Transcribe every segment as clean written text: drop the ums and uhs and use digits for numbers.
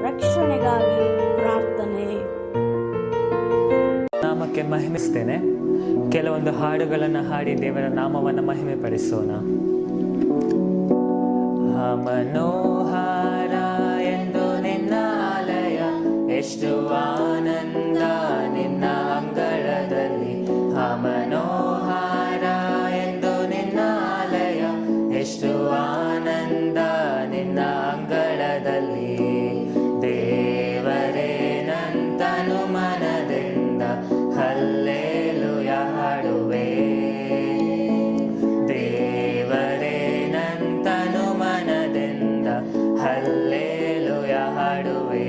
ರಕ್ಷಣೆಗಾಗಿ ಪ್ರಾರ್ಥನೆ. ನಾಮಕ್ಕೆ ಮಹಿಮಿಸ್ತೇನೆ. ಕೆಲವೊಂದು ಹಾಡುಗಳನ್ನು ಹಾಡಿ ದೇವರ ನಾಮವನ್ನು ಮಹಿಮೆ ಪಡಿಸೋಣ. ಮನೋಹರ ಎಂದು ನಿನ್ನ ಆಲಯ, ಎಷ್ಟು ಆನಂದ ನಿನ್ನ ಅಂಗಳದಲ್ಲಿ. ಮನೋಹರ ಎಂದು ನಿನ್ನ ಆಲಯ, ಎಷ್ಟು ಆನಂದ ನಿನ್ನ ಅಂಗಳದಲ್ಲಿ. ದೇವರೇ ನಂತನು ಮನದಿಂದ ಹಲ್ಲೇಲೂಯ ಹಾಡುವೆ. ದೇವರೇ ನಂತನು ಮನದಿಂದ ಹಲ್ಲೇಲೂಯ ಹಾಡುವೆ.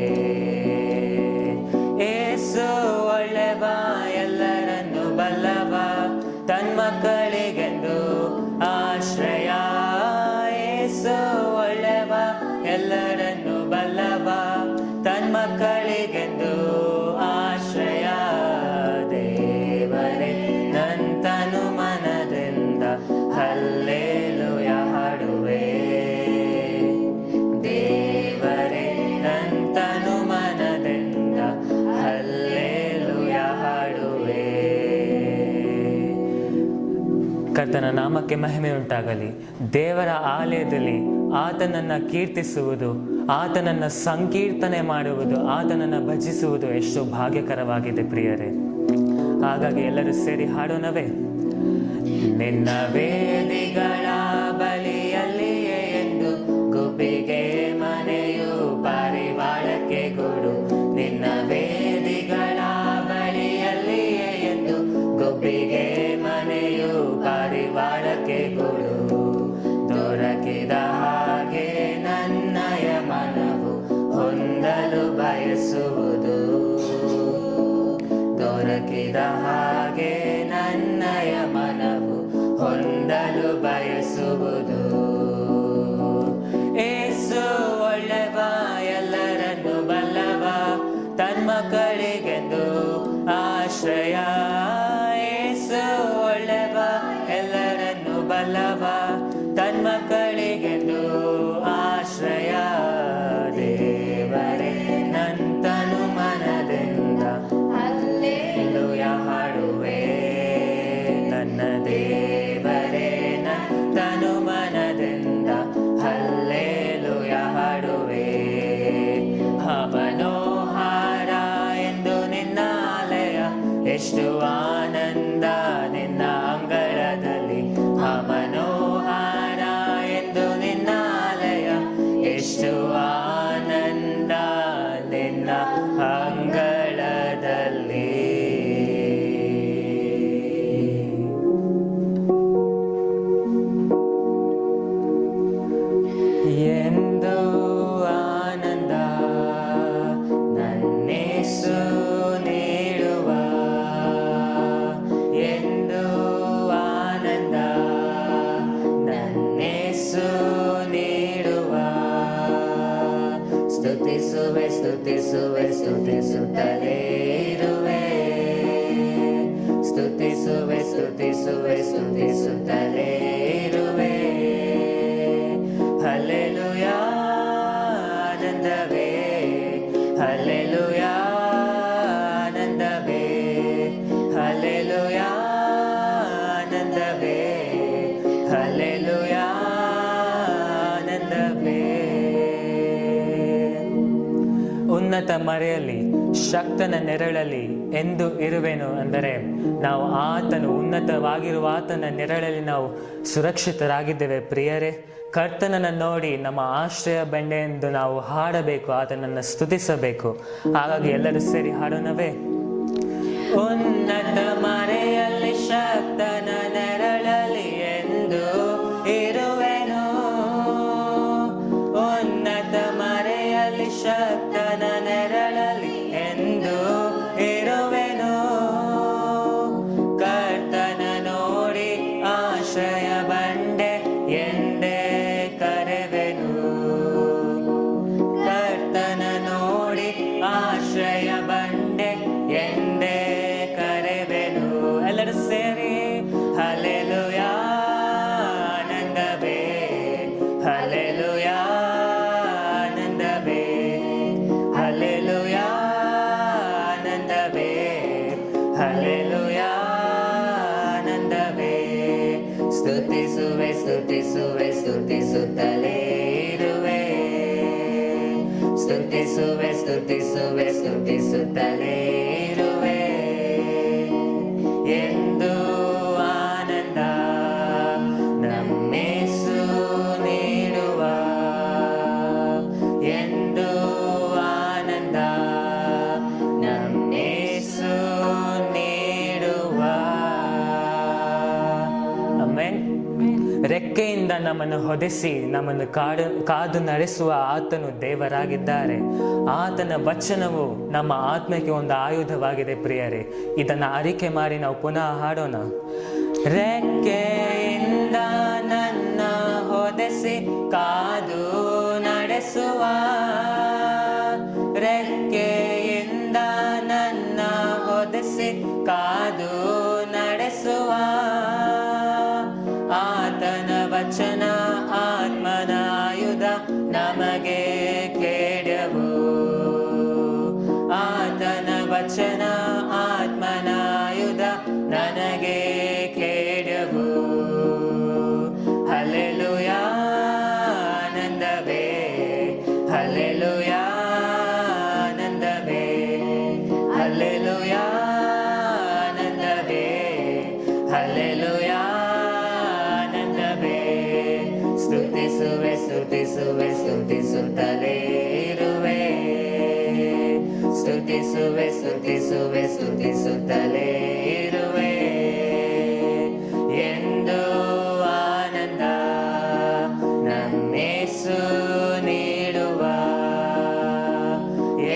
ಏಸು ಒಳ್ಳೆವ, ಎಲ್ಲರನ್ನು ಬಲ್ಲವ, ತನ್ಮಕ್ಕಳಿಗೆಂದು ಆಶ್ರಯ. ಏಸು ಒಳ್ಳೆವ, ಎಲ್ಲರನ್ನು ಬಲ್ಲವ, ತನ್ಮಕ್ಕಳಿಗೆಂದು ಆಶ್ರಯ. ದೇವರೇ ನಂತನು ಮನದಿಂದ ಹಲ್ಲೇಲೂಯ ಹಾಡುವೆ. ದೇವರೇ ನಂತನು ಮನದಿಂದ ಹಲ್ಲೇಲೂಯ ಹಾಡುವೆ. ಕರ್ತನ ನಾಮಕ್ಕೆ ಮಹಿಮೆ ಉಂಟಾಗಲಿ. ದೇವರ ಆಲಯದಲ್ಲಿ ಆತನನ್ನು ಕೀರ್ತಿಸುವುದು, ಆತನನ್ನು ಸಂಕೀರ್ತನೆ ಮಾಡುವುದು, ಆತನನ್ನು ಭಜಿಸುವುದು ಎಷ್ಟು ಭಾಗ್ಯಕರವಾಗಿದೆ ಪ್ರಿಯರೇ. ಹಾಗಾಗಿ ಎಲ್ಲರೂ ಸೇರಿ ಹಾಡೋಣವೇ. ನಿನ್ನ ವೇದಿಗಳ ಬಳಿಯಲ್ಲಿಯೇ ಎಂದು ಗುಬ್ಬಿಗೆ ಮನೆಯು ಪಾರಿವಾಳಕ್ಕೆ ಗೂಡು. ನಿನ್ನ ವೇದಿಗಳ ಬಳಿಯಲ್ಲಿಯೇ ಎಂದು ಗುಬ್ಬಿಗೆ ಮನೆಯು ಪಾರಿವಾಳಕ್ಕೆ ಗೂಡು. ದೊರಕಿದ ಹಾಗೆ ನನ್ನಯ ಮನವು ಹೊಂದಲು ಬಯಸುವುದು. ದೊರಕಿದ ಹಾಗೆ ನನ್ನಯ ಮನವು ಹೊಂದಲು ಬಯಸುವುದು. ಏಸು ಒಳ್ಳೆವ, ಎಲ್ಲರನ್ನು ಬಲ್ಲವ, ತನ್ಮಕ್ಕಳಿಗೆಂದು ಆಶ್ರಯ. ಏಸು ಒಳ್ಳೆವ, ಎಲ್ಲರನ್ನು ಬಲ್ಲವ, ತನ್ಮಕ್ಕಳಿಗೆಂದು ಆಶ್ರಯ. ದೇವರೇ ನಂತನು ಮನದಿಂದ ಹಲ್ಲೇಲೂಯ ಹಾಡುವೆ. ನನ್ನ ದೇವರೇ ನಂತನು ಮನದಿಂದ ಹಲ್ಲೇಲೂಯ ಹಾಡುವೆ. ಮನೋಹರ ಎಂದು ನಿನ್ನ ಆಲಯ, ಎಷ್ಟು ಆನಂದ ನಿನ್ನ ಅಂಗಳದಲ್ಲಿ. ಮನೋಹರ ಎಂದು ನಿನ್ನ ಆಲಯ, ಎಷ್ಟು ಆನಂದ ನಿನ್ನ ಅಂಗಳದಲ್ಲಿ. ಎಂದು ಆನಂದ ನನ್ನೇಸು ನೀಡುವ, ಎಂದು ಆನಂದ ನನ್ನೇಸು ನೀಡುವ. ಸ್ತುತಿಸುವೆ ಸ್ತುತಿಸುವೆ ಸ್ತುತಿಸುತ್ತಲೇ ಇರುವೆ. ಸ್ತುತಿಸುವೆ ಸ್ತುತಿಸುವೆ ಸ್ತುತಿಸುತ್ತಲೇ ಇರುವೆ. ಹಲ್ಲೆಲೂಯ ಆನಂದವೇ, ಹಲ್ಲೆಲೂಯ ಆನಂದವೇ, ಹಲ್ಲೆಲೂಯ ಆನಂದವೇ, ಹಲ್ಲೆಲೂಯ ಆನಂದವೇ. ಉನ್ನತ ಮರೆಯಲ್ಲಿ ಶಕ್ತನ ನೆರಳಲ್ಲಿ ಎಂದು ಇರುವೆನು ಅಂದರೆ ನಾವು ಆತನು ಉನ್ನತವಾಗಿರುವ ಆತನ ನೆರಳಲ್ಲಿ ನಾವು ಸುರಕ್ಷಿತರಾಗಿದ್ದೇವೆ ಪ್ರಿಯರೇ. ಕರ್ತನನ್ನು ನೋಡಿ ನಮ್ಮ ಆಶ್ರಯ ಬಂಡೆ ಎಂದು ನಾವು ಹಾಡಬೇಕು, ಆತನನ್ನು ಸ್ತುತಿಸಬೇಕು. ಹಾಗಾಗಿ ಎಲ್ಲರೂ ಸೇರಿ ಹಾಡೋಣವೇ. ಉನ್ನತ ಮರೆಯಲ್ಲಿ ಶಕ್ತನ ನೆರಳಲ್ಲಿ ಎಂದು ಇರುವೆನು. ಉನ್ನತ ಮರೆಯಲ್ಲಿ ಶಕ್ತನ ನೆರಳಲ್ಲಿ ಎಂದು ಇರುವೆನು. ಕರ್ತನ ನೋಡಿ ಆಶ್ರಯ ಬಂಡೆ ಎಂದೇ ಕರೆವೆನು. ಕರ್ತನ ನೋಡಿ ಆಶ್ರಯ ಬಂಡೆ ಎಂದೇ ಕರೆವೆನು. ಎಲ್ಲರೂ ಸೇರಿ ಹಲ್ಲೆಲೂಯ ಆನಂದವೇ, ಹಲ್ಲೆಲೂಯ ಆನಂದವೇ, ಸ್ತುತಿಸುತ್ತಲೇ ಇರುವೆ. ಸ್ತುತಿಸುವೆ ಸ್ತುತಿಸುವೆ ಸ್ತುತಿಸುತ್ತಲೇ ಇರುವೆ. ಎಂದು ಆನಂದ ನಮ್ಮೇಸು ನೀಡುವ, ಎಂದು ಆನಂದ ನಮ್ಮೇಸು ನೀಡುವ. ಆಮೆನ್. ರೆಕ್ಕೆಯಿಂದ ನಮ್ಮನ್ನು ಹೊದಿಸಿ ನಮ್ಮನ್ನು ಕಾದು ನಡೆಸುವ ಆತನು ದೇವರಾಗಿದ್ದಾರೆ. ಆತನ ವಚನವು ನಮ್ಮ ಆತ್ಮಕ್ಕೆ ಒಂದು ಆಯುಧವಾಗಿದೆ ಪ್ರಿಯರೇ. ಇದನ್ನು ಅರಿಕೆ ಮಾಡಿ ನಾವು ಪುನಃ ಹಾಡೋಣ. ರೆಕ್ಕೆಯಿಂದ ನನ್ನ ಹೊದಿಸಿ ಕಾದು ನಡೆಸುವ, ರೆಕ್ಕೆಯಿಂದ ನನ್ನ ಹೊದಿಸಿ ಕಾದು ನಡೆಸುವ. ಆತನ ವಚನ ಆತ್ಮನ ಆಯುಧ ನಮಗೆ ಕೇಡವು. ಆತನ ವಚನ ಆತ್ಮನ ಆಯುಧ ನನಗೆ ಕೇಡವು. ಹಲ್ಲೆಲೂಯಾ ಆನಂದವೇ, ಹಲ್ಲೆಲೂಯಾ ಆನಂದವೇ, ಹಲ್ಲೆಲೂಯಾ ಆನಂದವೇ, ಹಲ್ಲೆಲೂಯಾ ಆನಂದವೇ. ಸ್ತುತಿಸುವೆ ಸ್ತುತಿಸುವೆ ಸ್ತುತಿಸುತ್ತಲೇ ಇರುವೆ. ಸ್ತುತಿಸುವೆ ಸ್ತುತಿಸುವೆ ಸ್ತುತಿಸುತ್ತಲೇ ಇರುವೆ. ಎಂದು ಆನಂದ ನಮ್ಮೇಸು ನೀಡುವ,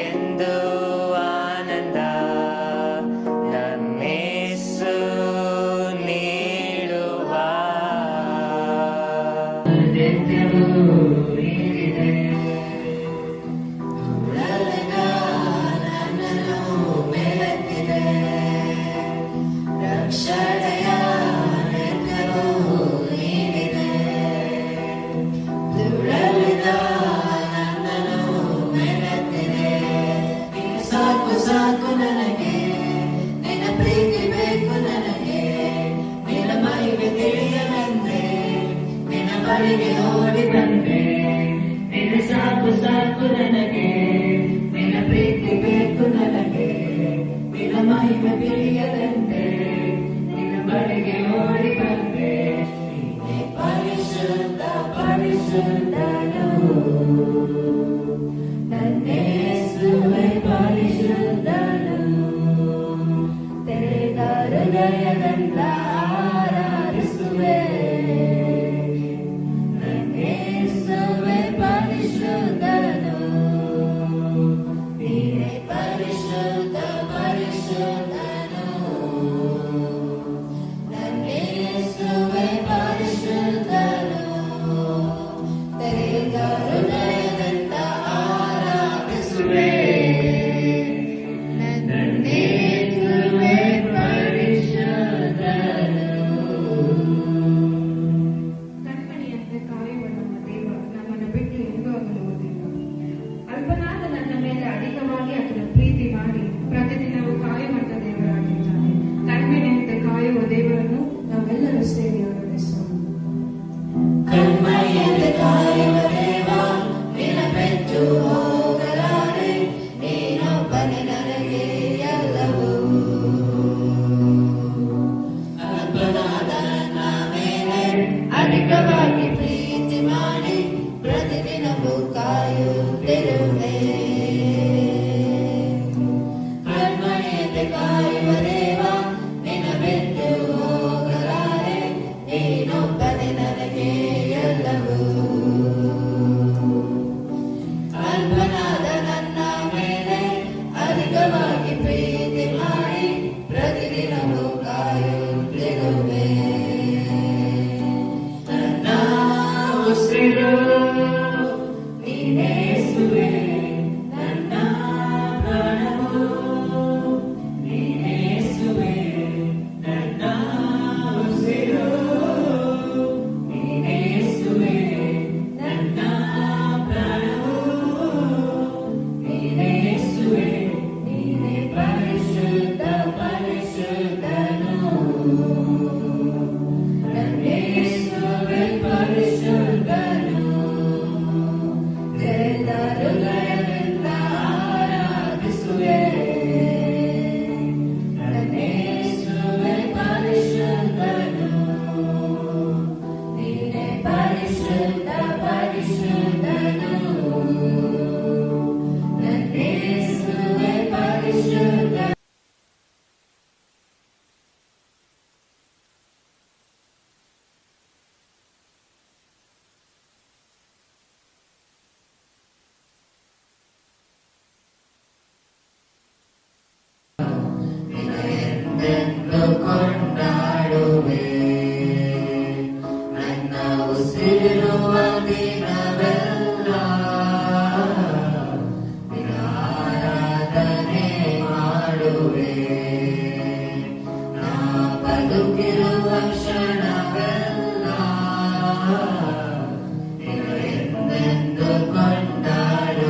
ಎಂದು ಆನಂದ ನಮ್ಮೇಸು ನೀಡುವ. ಓಡಿ ಬಂದೆ ನಿನ್ನ ಸಾಕು ಸಾಕು ನನಗೆ, ನಿನ್ನ ಪ್ರೀತಿ ಬೇಕು ನನಗೆ, ನಿನ್ನ ಮಹಿಮೆ ತಿಳಿಯದಂತೆ ನಿನ್ನ ಬಳಿಗೆ ಓಡಿ ಬಂದೆ. ನೀನೇ ಪರಿಶುದ್ಧ ಪರಿಶುದ್ಧನು, ನನ್ನ ಯೇಸುವೇ ಪರಿಶುದ್ಧನು. ತೆರೆದ ಹೃದಯದಿಂದ ಆರಾಧಿಸುವೆ. ಅಧಿಕವಾಗಿ ಪ್ರೀತಿ ಮಾಡಿ ಪ್ರತಿದಿನವೂ ಕಾಯುತ್ತಿರುವೆ. ಕಣ್ಮಣಿಯಂತೆ ಕಾಯುವ ದೇವ, ನಿನ್ನ ಬಿಟ್ಟು ಹೋಗಲಾರೆ, ನೀನೊಬ್ಬನೇ ನನಗೆ ಎಲ್ಲವೂ.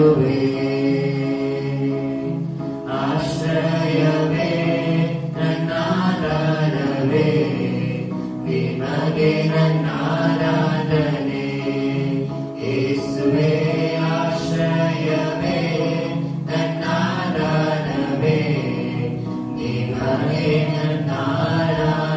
ಮಾಡುವೆ. ಆಶ್ರಯವೇ ನನ್ನಾಧಾರವೇ, ನಿಮಗೆ ನನ್ನಾರಾಧನೆ. ಯೇಸುವೇ ಆಶ್ರಯವೇ ನನ್ನಾಧಾರವೇ, ನಿಮಗೆ ನನ್ನಾರಾಧನೆ.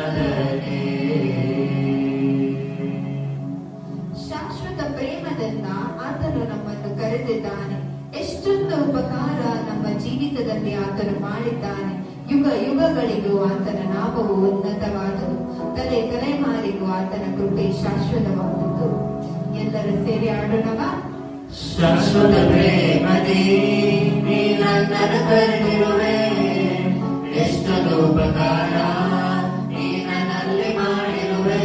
ಶಾಶ್ವತ ಪ್ರೇಮದಿಂದ ಆತನು ನಮ್ಮನ್ನು ಕರೆದಿದ್ದಾನೆ. ಎಷ್ಟೊಂದು ಉಪಕಾರ ನಮ್ಮ ಜೀವಿತದಲ್ಲಿ ಆತನು ಮಾಡಿದ್ದಾನೆ. ಯುಗ ಯುಗಗಳಿಗೂ ಆತನ ನಾಮವು ಉನ್ನತವಾದದು, ತಲೆ ತಲೆಮಾರಿಗೂ ಆತನ ಕೃಪೆ ಶಾಶ್ವತವಾದದ್ದು. ಎಲ್ಲರೂ ಸೇರಿ ಆಡೋಣವಾ? ಶಾಶ್ವತ ಪ್ರೇಮದಿ ನೀ ನನ್ನನ್ನು ಕರೆದಿರುವೆ, ಎಷ್ಟೊಂದು ಉಪಕಾರ ನೀ ನನ್ನಲ್ಲಿ ಮಾಡಿರುವೆ.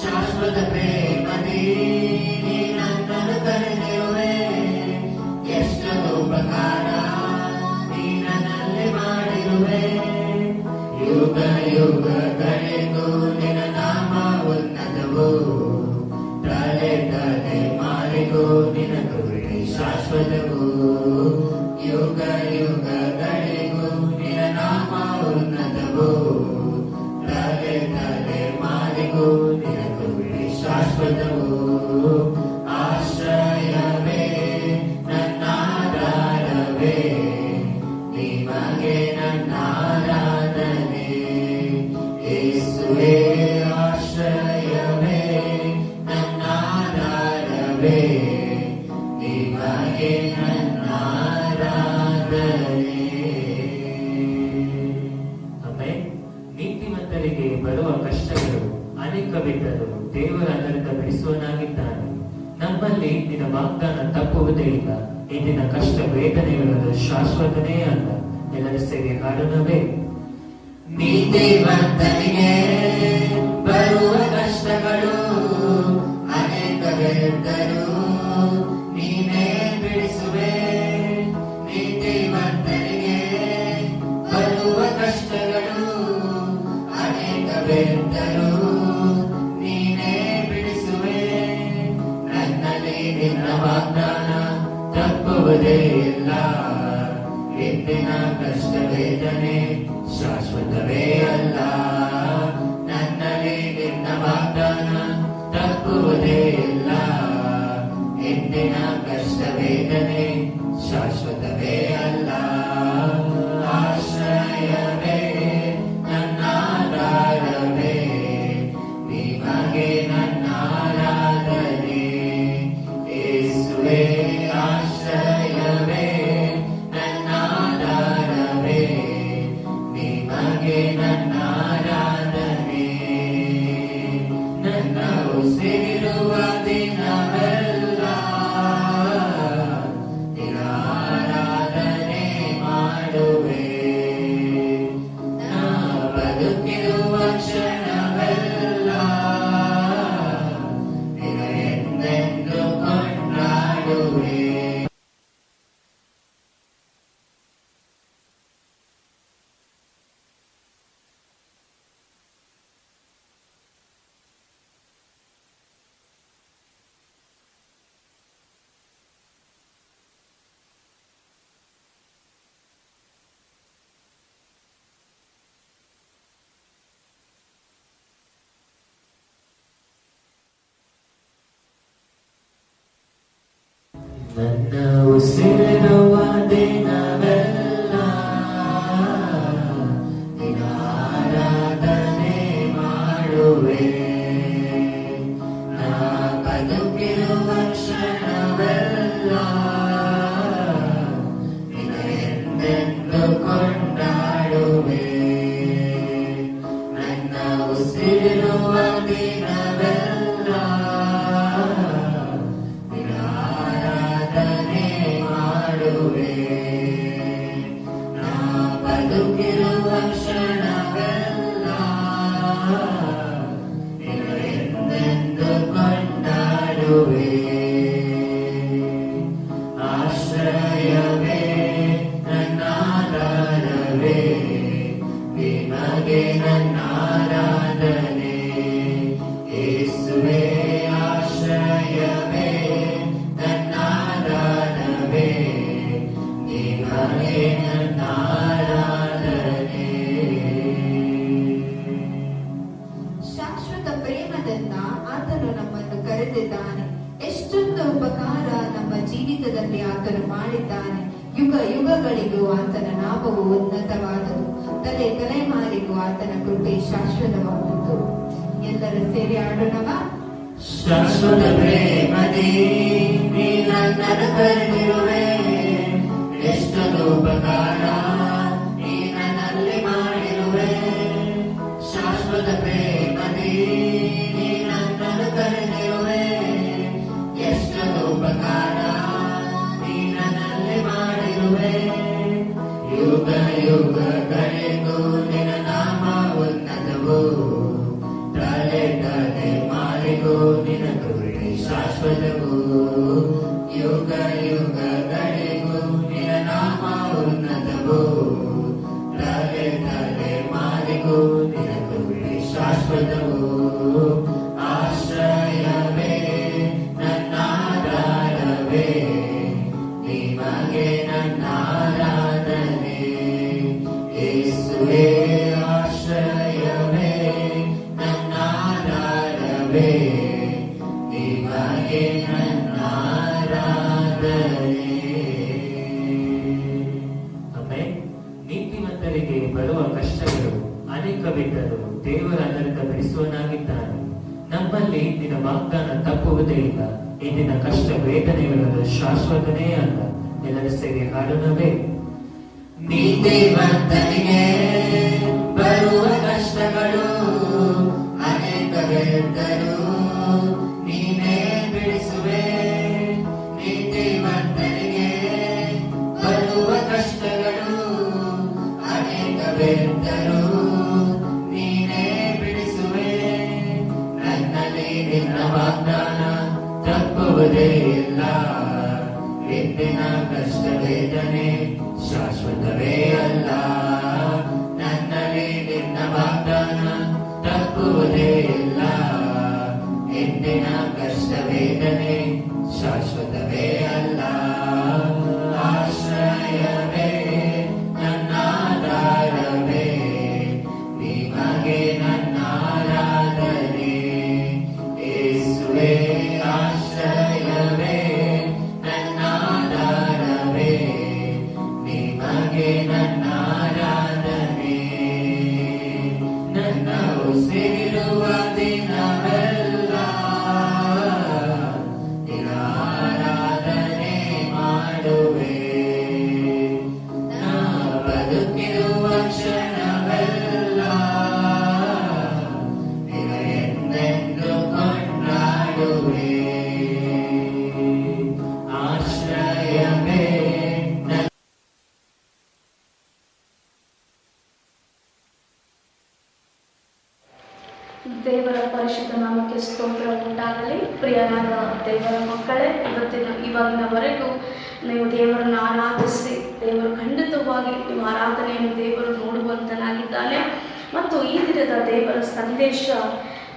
ಶಾಶ್ವತ ಪ್ರೇಮದಿ ನೀ ನನ್ನನ್ನು ಕರೆದಿರುವೆ, ಎಷ್ಟೊಂದು ಉಪಕಾರ ನೀ ನನ್ನಲ್ಲಿ ಮಾಡಿರುವೆ. ಯುಗ ಯುಗಗಳಿಗೂ ನಿನ್ನ ನಾಮ ಉನ್ನತವು, ತಲೆ ತಲೆ ಮಾರಿಗೂ ನಿನ್ನ ಕೃಪೆ ಶಾಶ್ವತವು. ಯುಗ ಯುಗಗಳಿಗೂ ನಿನ್ನ ನಾಮ ಉನ್ನತವು, ತಲೆ ತಲೆ ಮಾರಿಗೂ ನಿನ್ನ ಕೃಪೆ ಶಾಶ್ವತವು. ಆಶ್ರಯವೇ ನನ್ನಾಧಾರವೇ, ನಿಮಗೆ ನನ್ನಾರಾಧನೆ. ಯೇಸುವೇ ಆಶ್ರಯವೇ ನನ್ನಾಧಾರವೇ, ನಿಮಗೆ ನನ್ನಾರಾಧನೆ. ಆಮೆನ್. ನೀತಿವಂತರಿಗೆ ಬರುವ ಕಷ್ಟಗಳು ಅನೇಕವಿದ್ದರೂ ದೇವರ ಅದರಿಂದ ಬಿಡಿಸುವನಾಗಿದ್ದಾನೆ. ನಮ್ಮಲ್ಲಿ ನಿನ್ನ ವಾಗ್ದಾನ ತಪ್ಪುವುದೇ ಇಲ್ಲ. ಇಂದಿನ ಕಷ್ಟ ವೇದನೆಗಳು ಶಾಶ್ವತನೇ ಅಲ್ಲ. ಎಲ್ಲರೂ ಸೇರಿ ಹಾಡೋಣವೇ? ನೀತಿವಂತನಿಗೆ ಬರುವ ಕಷ್ಟಗಳು ಅನೇಕವಿದ್ದರೂ ನೀನೇ ಬಿಡಿಸುವೆ. ನೀತಿವಂತನಿಗೆ ಬರುವ ಕಷ್ಟಗಳು ಅನೇಕವಿದ್ದರೂ ನೀನೇ ಬಿಡಿಸುವೆ. ನನ್ನಲ್ಲಿ ನಿನ್ನ ವಾಗ್ದಾನ ತಪ್ಪುವುದೇ ಇಲ್ಲ. ಇಂದಿನ ಕಷ್ಟ ವೇದನೆ ಶಾಶ್ವತವೇ ಅಲ್ಲ. ನನ್ನಲ್ಲಿ ನಿನ್ನ ವಾಗ್ದಾನ ತಪ್ಪುವುದೇ ಇಲ್ಲ. ಇಂದಿನ ಕಷ್ಟ ವೇದನೆ ಶಾಶ್ವತವೇ ಅಲ್ಲ. ಆಶ್ರಯವೇ ನನ್ನಾಧಾರವೇ, ನಿಮಗೆ ನನ್ನಾರಾಧನೆ. ಯೇಸುವೇ ಆಶ್ರಯವೇ ನನ್ನಾಧಾರವೇ, ನಿಮಗೆ ನನ್ನಾರಾಧನೆ. ನನ್ನ ಉಸಿರುವ ದಿನವೆಲ್ಲ ನಿನ್ನ ಆರಾಧನೆ ಮಾಡುವೆ. ನಾ ಬದುಕಿರುವ ಕ್ಷಣವೆಲ್ಲ ನಿನ್ನ ಎಂದೆಂದು ಕೊಂಡಾಡುವೆ. ನನ್ನ ಉಸಿರುವ ದಿನವೆಲ್ಲ ನಿನ್ನ ಆರಾಧನೆ ಮಾಡುವೆ. ನಾ ಬದುಕಿರುವ ಕ್ಷಣವೆಲ್ಲ ನಿನ್ನ ಎಂದೆಂದು ಕೊಂಡಾಡುವೆ. ನನ್ನ ಉಸಿರುವ ದಿನವೆಲ್ಲ ನಿನ್ನ ಆರಾಧನೆ ಮಾಡುವೆ. ಜೀವಿತದಲ್ಲಿ ಆತನು ಮಾಡಿದ್ದಾನೆ. ಯುಗ ಯುಗಗಳಿಗೂ ಆತನ ನಾಮವು ಉನ್ನತವಾದದು. ತಲೆ ತಲೆಮಾರಿಗೂ ಆತನ ಕೃಪೆ ಶಾಶ್ವತವಾದದ್ದು. ಎಲ್ಲರೂ ಸೇರಿ ಆಡೋಣವಾ? ಶಾಶ್ವತ ಪ್ರೇಮದಿ ನೀ ನನ್ನನ್ನು ಕರೆದಿರುವೆ, ಎಷ್ಟೊಂದು ಉಪಕಾರ ನೀ ನನ್ನಲ್ಲಿ ಮಾಡಿರುವೆ. ಶಾಶ್ವತ ಪ್ರೇಮದಿ ನೀ ನನ್ನನ್ನು ಕರೆದಿರುವೆ, ಎಷ್ಟೊಂದು ಉಪಕಾರ ನೀ ನನ್ನಲ್ಲಿ ಮಾಡಿರುವೆ. ಯುಗ ಯುಗಗಳಿಗೂ ನಿನ್ನ ನಾಮ ಉನ್ನತವು, ತಲೆ ತಲೆ ಮಾರಿಗೂ ನಿನ್ನ ಕೃಪೆ ಶಾಶ್ವತವು. ಯುಗ ಯುಗಗಳಿಗೂ ನಿನ್ನ ನಾಮ ಉನ್ನತವು, ತಲೆ ತಲೆ ಮಾರಿಗೂ ನಿನ್ನ ಕೃಪೆ ಶಾಶ್ವತವು. ಆಶ್ರಯವೇ ನನ್ನಾಧಾರವೇ, ನಿಮಗೆ ನನ್ನ ಆರಾಧನೆ. ಯೇಸುವೇ ಆಶ್ರಯವೇ ನನ್ನಾಧಾರವೇ, ನಿಮಗೆ ನನ್ನ ಆರಾಧನೆ. ಆಮೆನ್. ನೀತಿವಂತರಿಗೆ ಬರುವ ಕಷ್ಟಗಳು ಅನೇಕವಿದ್ದರೂ ದೇವರ ನರಕ ಬಿಡಿಸುವನಾಗಿದ್ದಾನೆ. ನಮ್ಮಲ್ಲಿ ನಿನ್ನ ವಾಗ್ದಾನ ತಪ್ಪುವುದೇ ಇಲ್ಲ. ಇಂದಿನ ಕಷ್ಟ ವೇದನೆಗಳು ಶಾಶ್ವತನೇ ಅಲ್ಲ. ಎಲ್ಲರೂ ಸೇರಿ ಹಾಡೋಣವೇ? ನೀತಿವಂತನಿಗೆ ಬರುವ ಕಷ್ಟಗಳು ಅನೇಕವಿದ್ದರೂ ನೀನೇ ಬಿಡಿಸುವೆ. ನೀತಿವಂತನಿಗೆ ಬರುವ ಕಷ್ಟಗಳು ಅನೇಕವಿದ್ದರೂ ನೀನೇ ಬಿಡಿಸುವೆ. ನನ್ನಲ್ಲಿ ನಿನ್ನ ವಾಗ್ದಾನ ತಪ್ಪುವುದೇ ಇಲ್ಲ. ಇಂದಿನ ಕಷ್ಟ ವೇದನೆ ಶಾಶ್ವತವೇ ಅಲ್ಲ. ನನ್ನಲ್ಲಿ ನಿನ್ನ ವಾಗ್ದಾನ ತಪ್ಪುವುದೇ ಇಲ್ಲ. ಇಂದಿನ ಕಷ್ಟ ವೇದನೆ ಶಾಶ್ವತವೇ ಅಲ್ಲ. ಆಶ್ರಯವೇ ನನ್ನ ಆಧಾರವೇ, ನಿಮಗೆ ನನ್ನ ಆರಾಧನೆ. ಯೇಸುವೇ ಆಶ್ರಯವೇ ನನ್ನ ಆಧಾರವೇ, ನಿಮಗೆ ನನ್ನ ಆರಾಧನೆ. ನನ್ನ ಉಸಿರಿರುವ ದಿನವೆಲ್ಲ ನಿನ್ನ ಆರಾಧನೆ ಮಾಡುವೆ. ನಾ ಬದುಕಿರುವ ಕ್ಷಣವೆಲ್ಲ ನಿನ್ನ ಎಂದೆಂದು ಕೊಂಡಾಡುವೆ. ಆಶ್ರಯವೇ ನನ್ನ ದೇವರ ಪರಿಶುದ್ಧ ನಾಮಕ್ಕೆ ಸ್ತೋತ್ರ ಉಂಟಾಗಲಿ. ಪ್ರಿಯನಾದ ದೇವರ ಮಕ್ಕಳೇ, ಇವಾಗಿನವರೆಗೂ ನೀವು ದೇವರನ್ನು ಆರಾಧಿಸಿ, ದೇವರು ಖಂಡಿತವಾಗಿ ನಿಮ್ಮ ಆರಾಧನೆಯನ್ನು ದೇವರು ನೋಡುವಂತನಾಗಿದ್ದಾನೆ. ಮತ್ತು ಈ ದಿನದ ದೇವರ ಸಂದೇಶ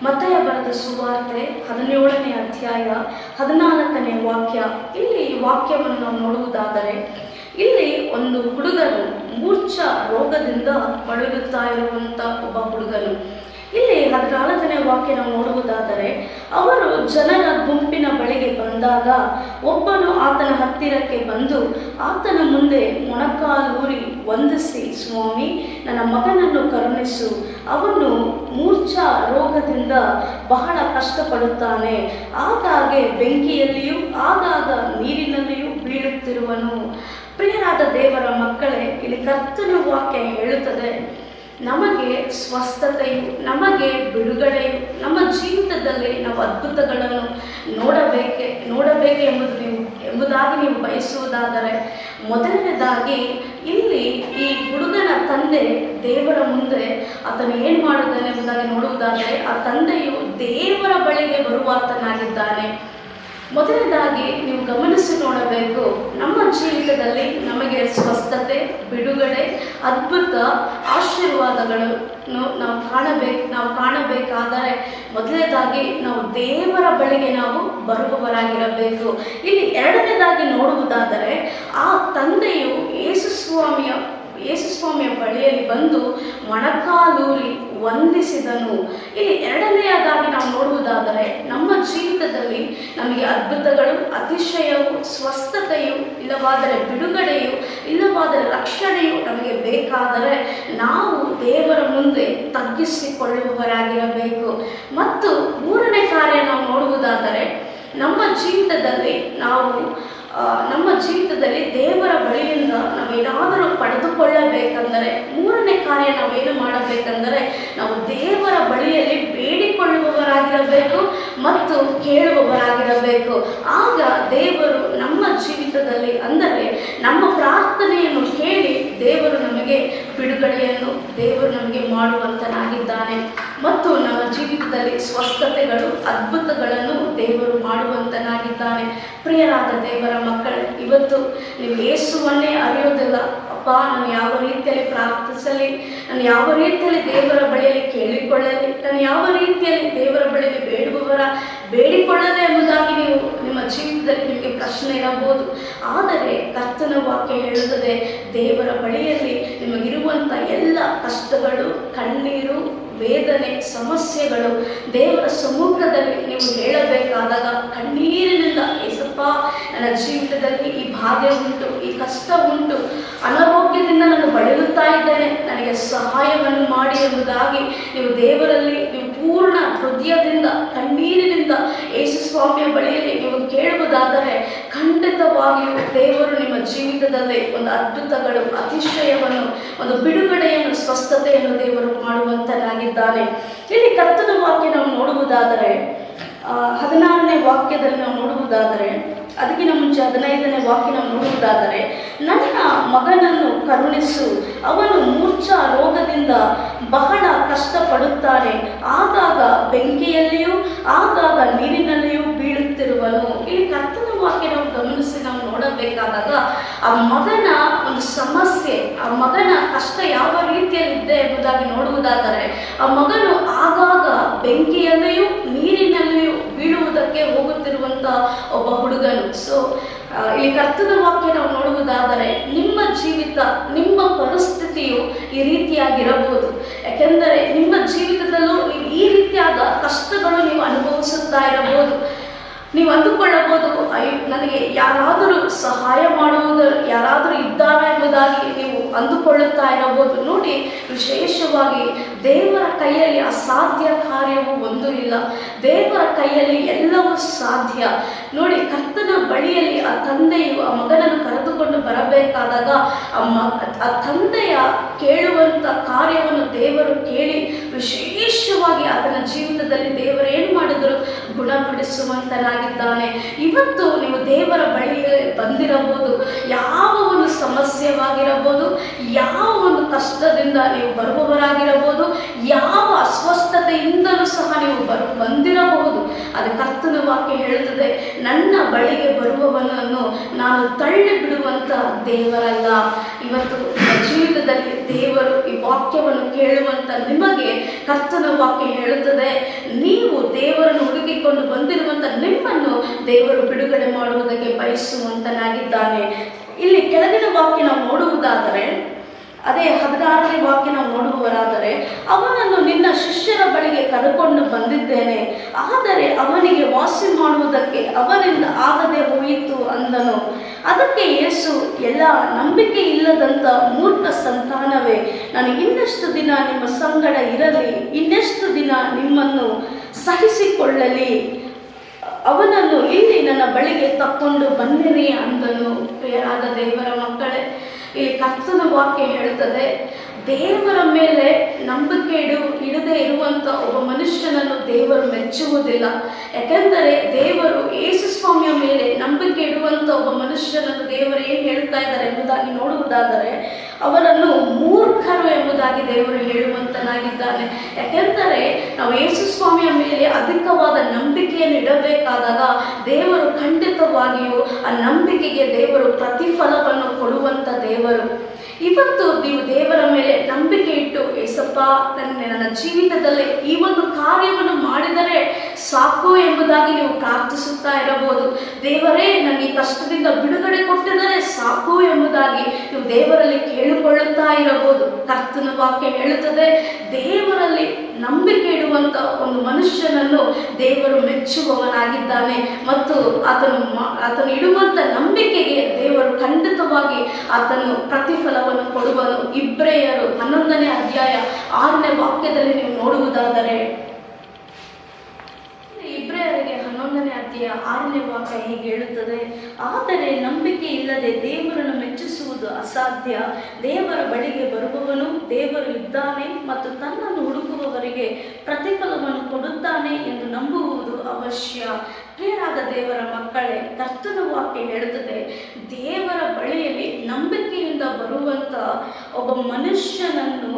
ಮತ್ತಾಯ ಬರೆದ ಸುವಾರ್ತೆ 17ನೇ ಅಧ್ಯಾಯ 14ನೇ ವಾಕ್ಯ. ಇಲ್ಲಿ ಈ ವಾಕ್ಯವನ್ನು ನಾವು ನೋಡುವುದಾದರೆ, ಇಲ್ಲಿ ಒಂದು ಹುಡುಗನು ಮೂರ್ಛಾ ರೋಗದಿಂದ ಬಳಲುತ್ತಾ ಇರುವಂಥ ಒಬ್ಬ ಹುಡುಗನು. ಇಲ್ಲಿ 14ನೇ ವಾಕ್ಯ ನಾವು ನೋಡುವುದಾದರೆ, ಅವರು ಜನರ ಗುಂಪಿನ ಬಳಿಗೆ ಬಂದಾಗ ಒಬ್ಬನು ಆತನ ಹತ್ತಿರಕ್ಕೆ ಬಂದು ಆತನ ಮುಂದೆ ಮೊಣಕಾಲೂರಿ ವಂದಿಸಿ, ಸ್ವಾಮಿ, ನನ್ನ ಮಗನನ್ನು ಕರುಣಿಸು, ಅವನು ಮೂರ್ಛಾ ರೋಗದಿಂದ ಬಹಳ ಕಷ್ಟಪಡುತ್ತಾನೆ, ಆಗಾಗ್ಗೆ ಬೆಂಕಿಯಲ್ಲಿಯೂ ಆಗಾಗ ನೀರಿನಲ್ಲಿಯೂ ಬೀಳುತ್ತಿರುವನು. ಪ್ರಿಯರಾದ ದೇವರ ಮಕ್ಕಳೇ, ಇಲ್ಲಿ ಕರ್ತನ ವಾಕ್ಯ ಹೇಳುತ್ತದೆ, ನಮಗೆ ಸ್ವಸ್ಥತೆಯು, ನಮಗೆ ಬಿಡುಗಡೆಯು, ನಮ್ಮ ಜೀವಿತದಲ್ಲಿ ನಾವು ಅದ್ಭುತಗಳನ್ನು ನೋಡಬೇಕೆ ಎಂಬುದಾಗಿ ನೀವು ಬಯಸುವುದಾದರೆ, ಮೊದಲನೇದಾಗಿ ಇಲ್ಲಿ ಈ ಹುಡುಗನ ತಂದೆ ದೇವರ ಮುಂದೆ ಆತನು ಏನು ಮಾಡಿದ್ದಾನೆ ಎಂಬುದಾಗಿ ನೋಡುವುದಾದರೆ, ಆ ತಂದೆಯು ದೇವರ ಬಳಿಗೆ ಬರುವಾತನಾಗಿದ್ದಾನೆ. ಮೊದಲನೇದಾಗಿ ನೀವು ಗಮನಿಸಿ ನೋಡಬೇಕು, ನಮ್ಮ ಜೀವಿತದಲ್ಲಿ ನಮಗೆ ಸ್ವಸ್ಥತೆ, ಬಿಡುಗಡೆ, ಅದ್ಭುತ ಆಶೀರ್ವಾದಗಳನ್ನು ನಾವು ಕಾಣಬೇಕಾದರೆ ಮೊದಲನೇದಾಗಿ ನಾವು ದೇವರ ಬಳಿಗೆ ನಾವು ಬರುವವರಾಗಿರಬೇಕು. ಇಲ್ಲಿ ಎರಡನೇದಾಗಿ ನೋಡುವುದಾದರೆ, ಆ ತಂದೆಯು ಯೇಸುಸ್ವಾಮಿಯ ಬಳಿಯಲ್ಲಿ ಬಂದು ಮೊಣಕಾಲೂರಿ ವಂದಿಸಿದನು. ಇಲ್ಲಿ ಎರಡನೆಯದಾಗಿ ನಾವು ನೋಡುವುದಾದರೆ, ನಮ್ಮ ಜೀವಿತದಲ್ಲಿ ನಮಗೆ ಅದ್ಭುತಗಳು, ಅತಿಶಯವು, ಸ್ವಸ್ಥತೆಯು, ಇಲ್ಲವಾದರೆ ಬಿಡುಗಡೆಯು, ಇಲ್ಲವಾದರೆ ರಕ್ಷಣೆಯು ನಮಗೆ ಬೇಕಾದರೆ ನಾವು ದೇವರ ಮುಂದೆ ತಗ್ಗಿಸಿಕೊಳ್ಳುವವರಾಗಿರಬೇಕು. ಮತ್ತು ಮೂರನೇ ಕಾರ್ಯ ನಾವು ನೋಡುವುದಾದರೆ, ನಮ್ಮ ಜೀವಿತದಲ್ಲಿ ದೇವರ ಬಳಿಯಿಂದ ನಾವೇನಾದರೂ ಪಡೆದುಕೊಳ್ಳಬೇಕೆಂದರೆ, ಮೂರನೇ ಕಾರ್ಯ ನಾವೇನು ಮಾಡಬೇಕೆಂದರೆ, ನಾವು ದೇವರ ಬಳಿಯಲ್ಲಿ ಬೇಡಿಕೊಳ್ಳುವವರಾಗಿರಬೇಕು ಮತ್ತು ಕೇಳುವವರಾಗಿರಬೇಕು. ಆಗ ದೇವರು ನಮ್ಮ ಜೀವಿತದಲ್ಲಿ, ಅಂದರೆ ನಮ್ಮ ಪ್ರಾರ್ಥನೆಯನ್ನು ಕೇಳಿ ದೇವರು ನಮಗೆ ಬಿಡುಗಡೆಯನ್ನು ದೇವರು ನಮಗೆ ಮಾಡುವಂತನಾಗಿದ್ದಾನೆ. ಮತ್ತು ನಮ್ಮ ಜೀವಿತದಲ್ಲಿ ಸ್ವಸ್ಥತೆಗಳು, ಅದ್ಭುತಗಳನ್ನು ದೇವರು ಮಾಡುವಂತನಾಗಿದ್ದಾನೆ. ಪ್ರಿಯರಾದ ದೇವರ ಮಕ್ಕಳೇ, ಇವತ್ತು ನೀವು ಯೇಸುವನ್ನೇ ಅರಿಯೋದಿಲ್ಲ. ಅಪ್ಪ, ನಾನು ಯಾವ ರೀತಿಯಲ್ಲಿ ಪ್ರಾರ್ಥಿಸಲಿ, ನಾನು ಯಾವ ರೀತಿಯಲ್ಲಿ ದೇವರ ಬಳಿಯಲ್ಲಿ ಕೇಳಿಕೊಳ್ಳಲಿ, ನಾನು ಯಾವ ರೀತಿಯಲ್ಲಿ ದೇವರ ಬಳಿಯಲ್ಲಿ ಬೇಡಿಕೊಳ್ಳದೆ ಎಂಬುದಾಗಿ ನೀವು ನಿಮ್ಮ ಜೀವಿತದಲ್ಲಿ ನಿಮಗೆ ಪ್ರಶ್ನೆ ಇರಬಹುದು. ಆದರೆ ಕರ್ತನ ವಾಕ್ಯ ಹೇಳುತ್ತದೆ, ದೇವರ ಬಳಿಯಲ್ಲಿ ನಿಮಗಿರುವಂಥ ಎಲ್ಲ ಕಷ್ಟಗಳು, ಕಣ್ಣೀರು, ವೇದನೆ, ಸಮಸ್ಯೆಗಳು ದೇವರ ಸಮ್ಮುಖದಲ್ಲಿ ನೀವು ಹೇಳಬೇಕಾದಾಗ ಕಣ್ಣೀರಿನಿಂದ, ಏಸಪ್ಪ, ನನ್ನ ಜೀವಿತದಲ್ಲಿ ಈ ಬಾಧೆ ಉಂಟು, ಈ ಕಷ್ಟ ಉಂಟು, ಅನಾರೋಗ್ಯದಿಂದ ನಾನು ಬಳಲುತ್ತಾ ಇದ್ದೇನೆ, ನನಗೆ ಸಹಾಯವನ್ನು ಮಾಡಿ ಎಂಬುದಾಗಿ ನೀವು ದೇವರಲ್ಲಿ ನೀವು ಪೂರ್ಣ ಹೃದಯದಿಂದ, ಕಣ್ಣೀರಿನಿಂದ ಯೇಸು ಸ್ವಾಮಿಯ ಬಳಿಯಲ್ಲಿ ನೀವು ಕೇಳುವುದಾದರೆ ಖಂಡಿತವಾಗಿಯೂ ದೇವರು ನಿಮ್ಮ ಜೀವಿತದಲ್ಲಿ ಒಂದು ಅದ್ಭುತಗಳು, ಅತಿಶಯವನ್ನು, ಒಂದು ಬಿಡುಗಡೆಯನ್ನು, ಸ್ವಸ್ಥತೆಯನ್ನು ದೇವರು ಮಾಡುವಂತನಾಗಿದ್ದಾನೆ. ಇಲ್ಲಿ ಕರ್ತನ ವಾಕ್ಯ ನಾವು ನೋಡುವುದಾದರೆ 16ನೇ ವಾಕ್ಯದಲ್ಲಿ ನಾವು ನೋಡುವುದಾದರೆ, ಅದಕ್ಕಿಂತ ಮುಂಚೆ 15ನೇ ವಾಕ್ಯ ನಾವು ನೋಡುವುದಾದರೆ, ನನ್ನ ಮಗನನ್ನು ಕರುಣಿಸು, ಅವನು ಮೂರ್ಛಾ ರೋಗದಿಂದ ಬಹಳ ಕಷ್ಟಪಡುತ್ತಾನೆ, ಆಗಾಗ ಬೆಂಕಿಯಲ್ಲಿಯೂ ಆಗಾಗ ನೀರಿನಲ್ಲಿಯೂ ಬೀಳುತ್ತಿರುವನು. ಇಲ್ಲಿ ಕರ್ತನ ವಾಕ್ಯ ನಾವು ಗಮನಿಸಿ ನಾವು ನೋಡಬೇಕಾದಾಗ ಆ ಮಗನ ಒಂದು ಸಮಸ್ಯೆ, ಆ ಮಗನ ಕಷ್ಟ ಯಾವ ರೀತಿಯಲ್ಲಿ ಇದೆ ಎಂಬುದಾಗಿ ನೋಡುವುದಾದರೆ, ಆ ಮಗನು ಆಗಾಗ ಬೆಂಕಿಯಲ್ಲಿಯೂ ನೀರಿನಲ್ಲಿಯೂ ಬೀಳುವುದಕ್ಕೆ ಹೋಗುತ್ತಿರುವಂತ ಒಬ್ಬ ಹುಡುಗನು. ಸೊ ಈ ಕರ್ತನ ವಾಕ್ಯ ನಾವು ನೋಡುವುದಾದರೆ, ನಿಮ್ಮ ಜೀವಿತ, ನಿಮ್ಮ ಪರಿಸ್ಥಿತಿಯು ಈ ರೀತಿಯಾಗಿರಬಹುದು. ಯಾಕೆಂದರೆ ನಿಮ್ಮ ಜೀವಿತದಲ್ಲೂ ನೀವು ಈ ರೀತಿಯಾದ ಕಷ್ಟಗಳು ನೀವು ಅನುಭವಿಸುತ್ತಾ ಇರಬಹುದು. ನೀವು ಅಂದುಕೊಳ್ಳಬಹುದು, ನನಗೆ ಯಾರಾದರೂ ಸಹಾಯ ಯಾರಾದರೂ ಇದ್ದಾರೆ ಎಂಬುದಾಗಿ ನೀವು ಅಂದುಕೊಳ್ಳುತ್ತಾ ಇರಬಹುದು. ನೋಡಿ, ವಿಶೇಷವಾಗಿ ದೇವರ ಕೈಯಲ್ಲಿ ಅಸಾಧ್ಯ ಕಾರ್ಯವು ಒಂದು ಇಲ್ಲ. ದೇವರ ಕೈಯಲ್ಲಿ ಎಲ್ಲವೂ ಸಾಧ್ಯ. ನೋಡಿ, ಕರ್ತನ ಬಳಿಯಲ್ಲಿ ಆ ತಂದೆಯು ಆ ಮಗನನ್ನು ಕರೆದುಕೊಂಡು ಬರಬೇಕಾದಾಗ ಆ ತಂದೆಯ ಕೇಳುವಂತ ಕಾರ್ಯವನ್ನು ದೇವರು ಕೇಳಿ ವಿಶೇಷವಾಗಿ ಆತನ ಜೀವಿತದಲ್ಲಿ ದೇವರು ಏನು ಮಾಡಿದ್ರು, ಗುಣಪಡಿಸುವಂತನಾಗಿದ್ದಾನೆ. ಇವತ್ತು ನೀವು ದೇವರ ಬಳಿಗೆ ಬಂದಿರಬಹುದು, ಯಾವ ಒಂದು ಸಮಸ್ಯೆವಾಗಿರಬಹುದು, ಯಾವ ಒಂದು ಕಷ್ಟದಿಂದ ನೀವು ಬರುವವರಾಗಿರಬಹುದು, ಯಾವ ಅಸ್ವಸ್ಥತೆಯಿಂದಲೂ ಸಹ ನೀವು ಬಂದಿರಬಹುದು. ಅದು ಕರ್ತನ ವಾಕ್ಯ ಹೇಳುತ್ತದೆ, ನನ್ನ ಬಳಿಗೆ ಬರುವವನನ್ನು ನಾನು ತಳ್ಳಿ ಬಿಡುವಂತ ದೇವರಲ್ಲ. ಇವತ್ತು ಜೀವಿತದಲ್ಲಿ ದೇವರು ಈ ವಾಕ್ಯವನ್ನು ಕೇಳುವಂತ ನಿಮಗೆ ಕರ್ತನ ವಾಕ್ಯ ಹೇಳುತ್ತದೆ, ನೀವು ದೇವರನ್ನು ಹುಡುಕಿಕೊಂಡು ಬಂದಿರುವಂತ ನಿಮ್ಮನ್ನು ದೇವರು ಬಿಡುಗಡೆ ಮಾಡುವುದಕ್ಕೆ ಬಯಸುವಂತನಾಗಿದ್ದಾನೆ. ಇಲ್ಲಿ ಕೆಳಗಿನ ವಾಕ್ಯ ನಾವು ನೋಡುವುದಾದರೆ, ಅದೇ 16ನೇ ವಾಕ್ಯ ನಾವು ನೋಡುವವರಾದರೆ, ಅವನನ್ನು ನಿನ್ನ ಶಿಷ್ಯರ ಬಳಿಗೆ ಕರೆದುಕೊಂಡು ಬಂದಿದ್ದೇನೆ, ಆದರೆ ಅವನಿಗೆ ವಾಸಿ ಮಾಡುವುದಕ್ಕೆ ಅವನಿಂದ ಆಗದೆ ಹೋಯಿತು ಅಂದನು. ಅದಕ್ಕೆ ಯೇಸು, ಎಲ್ಲ ನಂಬಿಕೆ ಇಲ್ಲದಂಥ ಮೂರ್ಖ ಸಂತಾನವೇ, ನಾನು ಇನ್ನೆಷ್ಟು ದಿನ ನಿಮ್ಮ ಸಂಗಡ ಇರಲಿ, ಇನ್ನೆಷ್ಟು ದಿನ ನಿಮ್ಮನ್ನು ಸಹಿಸಿಕೊಳ್ಳಲಿ, ಅವನನ್ನು ಇಲ್ಲಿ ನನ್ನ ಬಳಿಗೆ ತಕ್ಕೊಂಡು ಬನ್ನಿರಿ ಅಂದನು. ಪ್ರಿಯರಾದ ದೇವರ ಮಕ್ಕಳೇ, ಇಲ್ಲಿ ಕರ್ತನ ವಾಕ್ಯ ಹೇಳುತ್ತದೆ, ದೇವರ ಮೇಲೆ ನಂಬಿಕೆ ಇಡದೆ ಇರುವಂತ ಒಬ್ಬ ಮನುಷ್ಯನನ್ನು ದೇವರು ಮೆಚ್ಚುವುದಿಲ್ಲ. ಯಾಕೆಂದರೆ ದೇವರು ಯೇಸು ಸ್ವಾಮಿಯ ಮೇಲೆ ನಂಬಿಕೆ ಇಡುವಂತ ಒಬ್ಬ ಮನುಷ್ಯನನ್ನು ದೇವರು ಏನು ಹೇಳ್ತಾ ಇದ್ದಾರೆ ಎಂಬುದಾಗಿ ನೋಡುವುದಾದರೆ, ಅವರನ್ನು ಮೂರ್ಖರು ಎಂಬುದಾಗಿ ದೇವರು ಹೇಳುವಂತನಾಗಿದ್ದಾನೆ. ಯಾಕೆಂದರೆ ನಾವು ಯೇಸು ಸ್ವಾಮಿಯ ಮೇಲೆ ಅಧಿಕವಾದ ನಂಬಿಕೆಯನ್ನು ಇಡಬೇಕಾದಾಗ ದೇವರು ಖಂಡಿತವಾಗಿಯೂ ಆ ನಂಬಿಕೆಗೆ ದೇವರು ಪ್ರತಿಫಲವನ್ನು ಕೊಡುವಂತ ದೇವರು. ಇವತ್ತು ನೀವು ದೇವರ ಮೇಲೆ ನಂಬಿಕೆ ಇಟ್ಟು, ಏಸಪ್ಪ, ನನ್ನ ಜೀವಿತದಲ್ಲಿ ಈ ಒಂದು ಕಾರ್ಯವನ್ನು ಮಾಡಿದರೆ ಸಾಕು ಎಂಬುದಾಗಿ ನೀವು ಪ್ರಾರ್ಥಿಸುತ್ತಾ ಇರಬಹುದು. ದೇವರೇ, ನನಗೆ ಕಷ್ಟದಿಂದ ಬಿಡುಗಡೆ ಕೊಟ್ಟಿದರೆ ಸಾಕು ಎಂಬುದಾಗಿ ನೀವು ದೇವರಲ್ಲಿ ಕೇಳಿಕೊಳ್ಳುತ್ತಾ ಇರಬಹುದು. ಕರ್ತನ ವಾಕ್ಯ ಹೇಳುತ್ತದೆ, ದೇವರಲ್ಲಿ ನಂಬಿಕೆ ಇಡುವಂತ ಒಂದು ಮನುಷ್ಯನನ್ನು ದೇವರು ಮೆಚ್ಚುವವನಾಗಿದ್ದಾನೆ. ಮತ್ತು ಆತನು ಇಡುವಂತ ನಂಬಿಕೆಗೆ ದೇವರು ಆತನು ಪ್ರತಿಫಲವನ್ನು ಕೊಡುವನು. ಇಬ್ರಿಯರು 11ನೇ ಅಧ್ಯಾಯ 6ನೇ ವಾಕ್ಯದಲ್ಲಿ ನೀವು ನೋಡುವುದಾದರೆ, ಇಬ್ರಿಯರಿಗೆ 11ನೇ ಅಧ್ಯಾಯ 6ನೇ ವಾಕ್ಯ ಹೀಗೆ ಹೇಳುತ್ತದೆ, ಆದರೆ ನಂಬಿಕೆ ಇಲ್ಲದೆ ದೇವರನ್ನು ಮೆಚ್ಚಿಸುವುದು ಅಸಾಧ್ಯ. ದೇವರ ಬಳಿಗೆ ಬರುವವನು ದೇವರು ಇದ್ದಾನೆ ಮತ್ತು ತನ್ನನ್ನು ಹುಡುಕುವವರಿಗೆ ಪ್ರತಿಫಲವನ್ನು ಕೊಡುತ್ತಾನೆ ಎಂದು ನಂಬುವುದು ಅವಶ್ಯ. ಪ್ರಿಯರಾದ ದೇವರ ಮಕ್ಕಳೇ, ಕರ್ತನ ವಾಕ್ಯ ಹೇಳುತ್ತದೆ, ದೇವರ ಬಳಿಯಲ್ಲಿ ನಂಬಿಕೆಯಿಂದ ಬರುವಂತ ಒಬ್ಬ ಮನುಷ್ಯನನ್ನು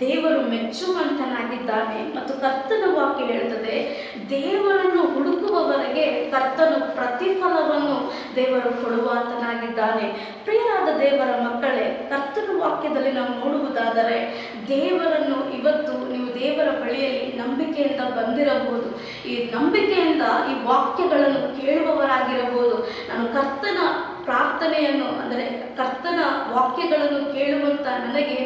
ದೇವರು ಮೆಚ್ಚುವಂತನಾಗಿದ್ದಾನೆ. ಮತ್ತು ಕರ್ತನ ವಾಕ್ಯ ಹೇಳುತ್ತದೆ, ದೇವರನ್ನು ಹುಡುಕುವವರೆಗೆ ಕರ್ತನು ಪ್ರತಿಫಲವನ್ನು ದೇವರು ಕೊಡುವಾತನಾಗಿದ್ದಾನೆ. ಪ್ರಿಯರಾದ ದೇವರ ಮಕ್ಕಳೇ, ಕರ್ತನ ವಾಕ್ಯದಲ್ಲಿ ನಾವು ನೋಡುವುದಾದರೆ, ದೇವರನ್ನು ಇವತ್ತು ನೀವು ದೇವರ ಬಳಿಯಲ್ಲಿ ನಂಬಿಕೆಯಿಂದ ಬಂದಿರಬಹುದು. ಈ ನಂಬಿಕೆಯಿಂದ ಈ ವಾಕ್ಯಗಳನ್ನು ಕೇಳುವವರಾಗಿರಬಹುದು. ನಾನು ಕರ್ತನ ಪ್ರಾರ್ಥನೆಯನ್ನು, ಅಂದರೆ ಕರ್ತನ ವಾಕ್ಯಗಳನ್ನು ಕೇಳುವಂತ ನನಗೆ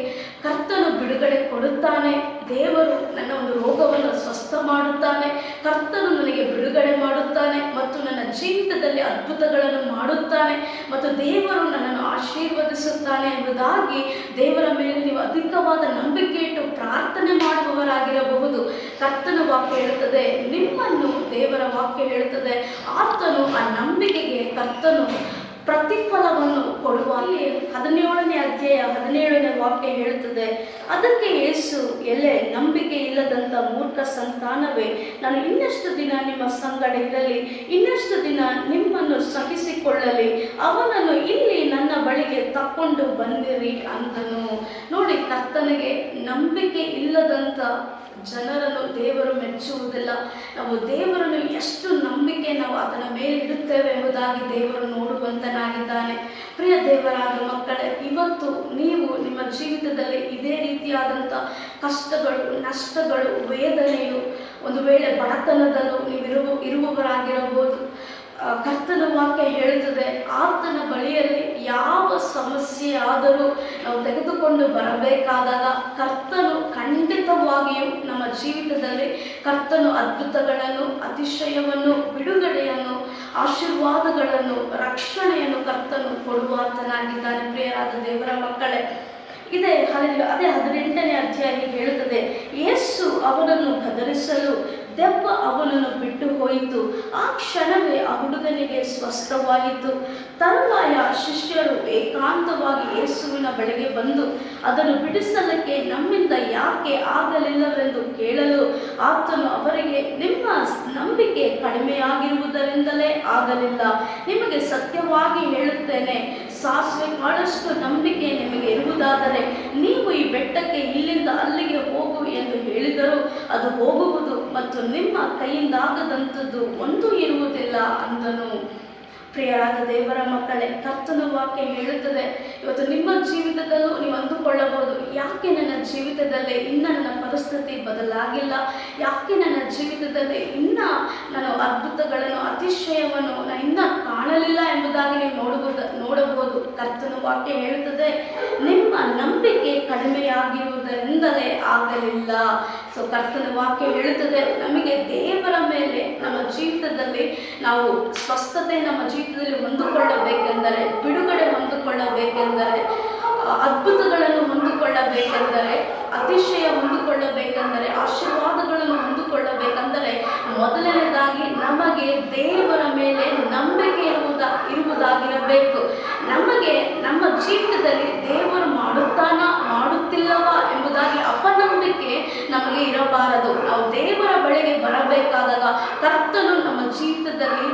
ಕರ್ತನು ಬಿಡುಗಡೆ ಕೊಡುತ್ತಾನೆ. ದೇವರು ನನ್ನ ಒಂದು ರೋಗವನ್ನು ಸ್ವಸ್ಥ ಮಾಡುತ್ತಾನೆ. ಕರ್ತನು ನನಗೆ ಬಿಡುಗಡೆ ಮಾಡುತ್ತಾನೆ ಮತ್ತು ನನ್ನ ಜೀವಿತದಲ್ಲಿ ಅದ್ಭುತಗಳನ್ನು ಮಾಡುತ್ತಾನೆ ಮತ್ತು ದೇವರು ನನ್ನನ್ನು ಆಶೀರ್ವದಿಸುತ್ತಾನೆ ಎಂಬುದಾಗಿ ದೇವರ ಮೇಲೆ ನೀವು ಅಧಿಕವಾದ ನಂಬಿಕೆ ಇಟ್ಟು ಪ್ರಾರ್ಥನೆ ಮಾಡುವವರಾಗಿರಬಹುದು. ಕರ್ತನ ವಾಕ್ಯ ಹೇಳುತ್ತದೆ, ನಿಮ್ಮನ್ನು ದೇವರ ವಾಕ್ಯ ಹೇಳುತ್ತದೆ, ಆತನು ಆ ನಂಬಿಕೆಗೆ ಕರ್ತನು ಪ್ರತಿಫಲವನ್ನು ಕೊಡುವ. 17ನೇ ಅಧ್ಯಾಯ 17ನೇ ವಾಕ್ಯ ಹೇಳುತ್ತದೆ, ಅದಕ್ಕೆ ಯೇಸು, ಎಲೆ ನಂಬಿಕೆ ಇಲ್ಲದಂತ ಮೂರ್ಖ ಸಂತಾನವೇ, ನಾನು ಇನ್ನಷ್ಟು ದಿನ ನಿಮ್ಮ ಸಂಗಡ ಇರಲಿ, ಇನ್ನಷ್ಟು ದಿನ ನಿಮ್ಮನ್ನು ಸಹಿಸಿಕೊಳ್ಳಲಿ, ಅವನನ್ನು ಇಲ್ಲಿ ನನ್ನ ಬಳಿಗೆ ತಕ್ಕೊಂಡು ಬಂದಿರಿ ಅಂದನು. ನೋಡಿ, ಕರ್ತನಿಗೆ ನಂಬಿಕೆ ಇಲ್ಲದಂತ ಜನರನ್ನು ದೇವರು ಮೆಚ್ಚುವುದಿಲ್ಲ. ನಾವು ದೇವರನ್ನು ಎಷ್ಟು ನಂಬಿಕೆ ನಾವು ಆತನ ಮೇಲೆ ಇಡುತ್ತೇವೆ ಎಂಬುದಾಗಿ ದೇವರು ನೋಡುವಂತನಾಗಿದ್ದಾನೆ. ಪ್ರಿಯ ದೇವರಾದ ಮಕ್ಕಳೇ, ಇವತ್ತು ನೀವು ನಿಮ್ಮ ಜೀವಿತದಲ್ಲಿ ಇದೇ ರೀತಿಯಾದಂಥ ಕಷ್ಟಗಳು, ನಷ್ಟಗಳು, ವೇದನೆಯು, ಒಂದು ವೇಳೆ ಬಡತನದಲ್ಲೂ ನೀವು ಇರುವವರಾಗಿರಬಹುದು. ಕರ್ತನ ವಾಕ್ಯ ಹೇಳುತ್ತದೆ, ಆತನ ಬಳಿಯಲ್ಲಿ ಯಾವ ಸಮಸ್ಯೆ ಆದರೂ ನಾವು ತೆಗೆದುಕೊಂಡು ಬರಬೇಕಾದಾಗ ಕರ್ತನು ಖಂಡಿತವಾಗಿಯೂ ನಮ್ಮ ಜೀವಿತದಲ್ಲಿ ಕರ್ತನು ಅದ್ಭುತಗಳನ್ನು, ಅತಿಶಯವನ್ನು, ಬಿಡುಗಡೆಯನ್ನು, ಆಶೀರ್ವಾದಗಳನ್ನು, ರಕ್ಷಣೆಯನ್ನು ಕರ್ತನು ಕೊಡುವಾತನಾಗಿದ್ದಾನೆ. ಪ್ರಿಯರಾದ ದೇವರ ಮಕ್ಕಳೇ, ಅದೇ 18ನೇ ಅಧ್ಯಾಯ ಹೇಳುತ್ತದೆ, ಯೇಸು ಅವನನ್ನು ಗದರಿಸಲು ದೆವ್ವ ಅವನನ್ನು ಬಿಟ್ಟು ಹೋಯಿತು. ಆ ಕ್ಷಣವೇ ಆ ಹುಡುಗನಿಗೆ ಸ್ವಸ್ಥವಾಯಿತು. ತರುವಾಯ ಶಿಷ್ಯರು ಏಕಾಂತವಾಗಿ ಯೇಸುವಿನ ಬಳಿಗೆ ಬಂದು ಅದನ್ನು ಬಿಡಿಸಲಿಕ್ಕೆ ನಮ್ಮಿಂದ ಯಾಕೆ ಆಗಲಿಲ್ಲವೆಂದು ಕೇಳಲು ಆತನು ಅವರಿಗೆ, ನಿಮ್ಮ ನಂಬಿಕೆ ಕಡಿಮೆಯಾಗಿರುವುದರಿಂದಲೇ ಆಗಲಿಲ್ಲ. ನಿಮಗೆ ಸತ್ಯವಾಗಿ ಹೇಳುತ್ತೇನೆ, ಸಾಸಿವೆ ಕಾಳಷ್ಟು ನಂಬಿಕೆ ನಿಮಗೆ ಇರುವುದಾದರೆ ನೀವು ಈ ಬೆಟ್ಟಕ್ಕೆ ಇಲ್ಲಿಂದ ಅಲ್ಲಿಗೆ ಹೋಗು ಎಂದು ಹೇಳಿದರೂ ಅದು ಹೋಗುವುದು ಮತ್ತು ನಿಮ್ಮ ಕೈಯಿಂದಾಗದಂಥದ್ದು ಒಂದೂ ಇರುವುದಿಲ್ಲ ಅಂದನು. ಪ್ರಿಯರಾದ ದೇವರ ಮಕ್ಕಳೇ, ಕರ್ತನ ವಾಕ್ಯ ಹೇಳುತ್ತದೆ, ಇವತ್ತು ನಿಮ್ಮ ಜೀವಿತದಲ್ಲೂ ನೀವು ಅಂದುಕೊಳ್ಳಬಹುದು, ಯಾಕೆ ನನ್ನ ಜೀವಿತದಲ್ಲಿ ಇನ್ನು ನನ್ನ ಪರಿಸ್ಥಿತಿ ಬದಲಾಗಿಲ್ಲ, ಯಾಕೆ ನನ್ನ ಜೀವಿತದಲ್ಲಿ ಇನ್ನು ನಾನು ಅದ್ಭುತಗಳನ್ನು, ಅತಿಶಯವನ್ನು ನಾನು ಇನ್ನೂ ಕಾಣಲಿಲ್ಲ ಎಂಬುದಾಗಿ ನೀವು ನೋಡಬಹುದು. ಕರ್ತನ ವಾಕ್ಯ ಹೇಳುತ್ತದೆ, ನಿಮ್ಮ ನಂಬಿಕೆ ಕಡಿಮೆಯಾಗಿರುವುದರಿಂದಲೇ ಆಗಲಿಲ್ಲ. ಸೊ ಕರ್ತನ ವಾಕ್ಯ ಹೇಳುತ್ತದೆ, ನಮಗೆ ದೇವರ ಮೇಲೆ ನಮ್ಮ ಜೀವಿತದಲ್ಲಿ ನಾವು ಸ್ವಸ್ಥತೆ ನಮ್ಮ ಜೀವಿತದಲ್ಲಿ ಹೊಂದಿಕೊಳ್ಳಬೇಕೆಂದರೆ, ಬಿಡುಗಡೆ ಹೊಂದಿಕೊಳ್ಳಬೇಕೆಂದರೆ, ಅದ್ಭುತಗಳನ್ನು ಹೊಂದಿಕೊಳ್ಳಬೇಕೆಂದರೆ, ಅತಿಶಯ ಹೊಂದಿಕೊಳ್ಳಬೇಕೆಂದರೆ, ಆಶೀರ್ವಾದಗಳನ್ನು ಹೊಂದಿಕೊಳ್ಳಬೇಕೆಂದರೆ ಮೊದಲನೇದಾಗಿ ನಮಗೆ ದೇವರ ಮೇಲೆ ನಂಬಿಕೆ ಇರುವುದಾಗಿರಬೇಕು. ನಮಗೆ ನಮ್ಮ ಜೀವಿತದಲ್ಲಿ ದೇವರು ಮಾಡುತ್ತಿಲ್ಲವಾ ಎಂಬುದಾಗಿ ಅಪನಂಬಿಕೆ ನಮಗೆ ಇರಬಾರದು. ನಾವು ದೇವರ ಬಳಿಗೆ ಬರಬೇಕಾದಾಗ ಕರ್ತನು ನಮ್ಮ ಜೀವಿತದಲ್ಲಿ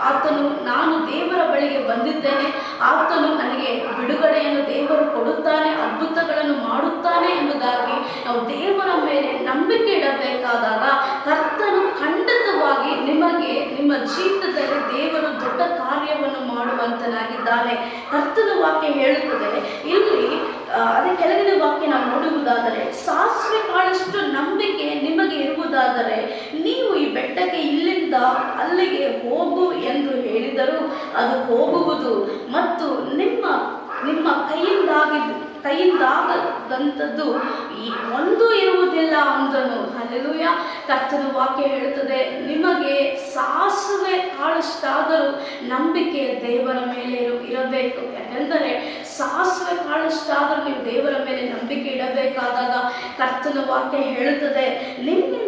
ಆತನು, ನಾನು ದೇವರ ಬಳಿಗೆ ಬಂದಿದ್ದೇನೆ, ಆತನು ನನಗೆ ಬಿಡುಗಡೆಯನ್ನು ದೇವರು ಕೊಡುತ್ತಾನೆ, ಅದ್ಭುತಗಳನ್ನು ಮಾಡುತ್ತಾನೆ ಎಂಬುದಾಗಿ ನಾವು ದೇವರ ಮೇಲೆ ನಂಬಿಕೆ ಇಡಬೇಕಾದಾಗ ಕರ್ತನು ಖಂಡಿತವಾಗಿ ನಿಮಗೆ ನಿಮ್ಮ ಜೀವಿತದಲ್ಲಿ ದೇವರು ದೊಡ್ಡ ಕಾರ್ಯವನ್ನು ಮಾಡುವಂತನಾಗಿದ್ದಾನೆ. ಕರ್ತನ ವಾಕ್ಯ ಹೇಳುತ್ತದೆ, ಇಲ್ಲಿ ಅದೇ ಕೆಳಗಿನ ವಾಕ್ಯ ನಾವು ನೋಡುವುದಾದರೆ, ಸಾಸಿವೆ ಕಾಳಷ್ಟು ನಂಬಿಕೆ ನಿಮಗೆ ಇರುವುದಾದರೆ ನೀವು ಈ ಬೆಟ್ಟಕ್ಕೆ ಇಲ್ಲಿಂದ ಅಲ್ಲಿಗೆ ಹೋಗು ಎಂದು ಹೇಳಿದರೂ ಅದು ಹೋಗುವುದು ಮತ್ತು ನಿಮ್ಮ ಕೈಯಿಂದಾಗದಂಥದ್ದು ಆದಂಥದ್ದು ಈ ಒಂದು ಇರುವುದಿಲ್ಲ ಅಂದನು. ಹಲ್ಲೆಲೂಯಾ. ಕರ್ತನ ವಾಕ್ಯ ಹೇಳುತ್ತದೆ, ನಿಮಗೆ ಸಾಸುವೆ ಕಾಳಷ್ಟಾದರೂ ನಂಬಿಕೆ ದೇವರ ಮೇಲೆ ಇರಬೇಕು. ಯಾಕೆಂದರೆ ಸಾಸುವೆ ಕಾಳಷ್ಟಾದರೂ ನೀವು ದೇವರ ಮೇಲೆ ನಂಬಿಕೆ ಇಡಬೇಕಾದಾಗ ಕರ್ತನ ವಾಕ್ಯ ಹೇಳುತ್ತದೆ,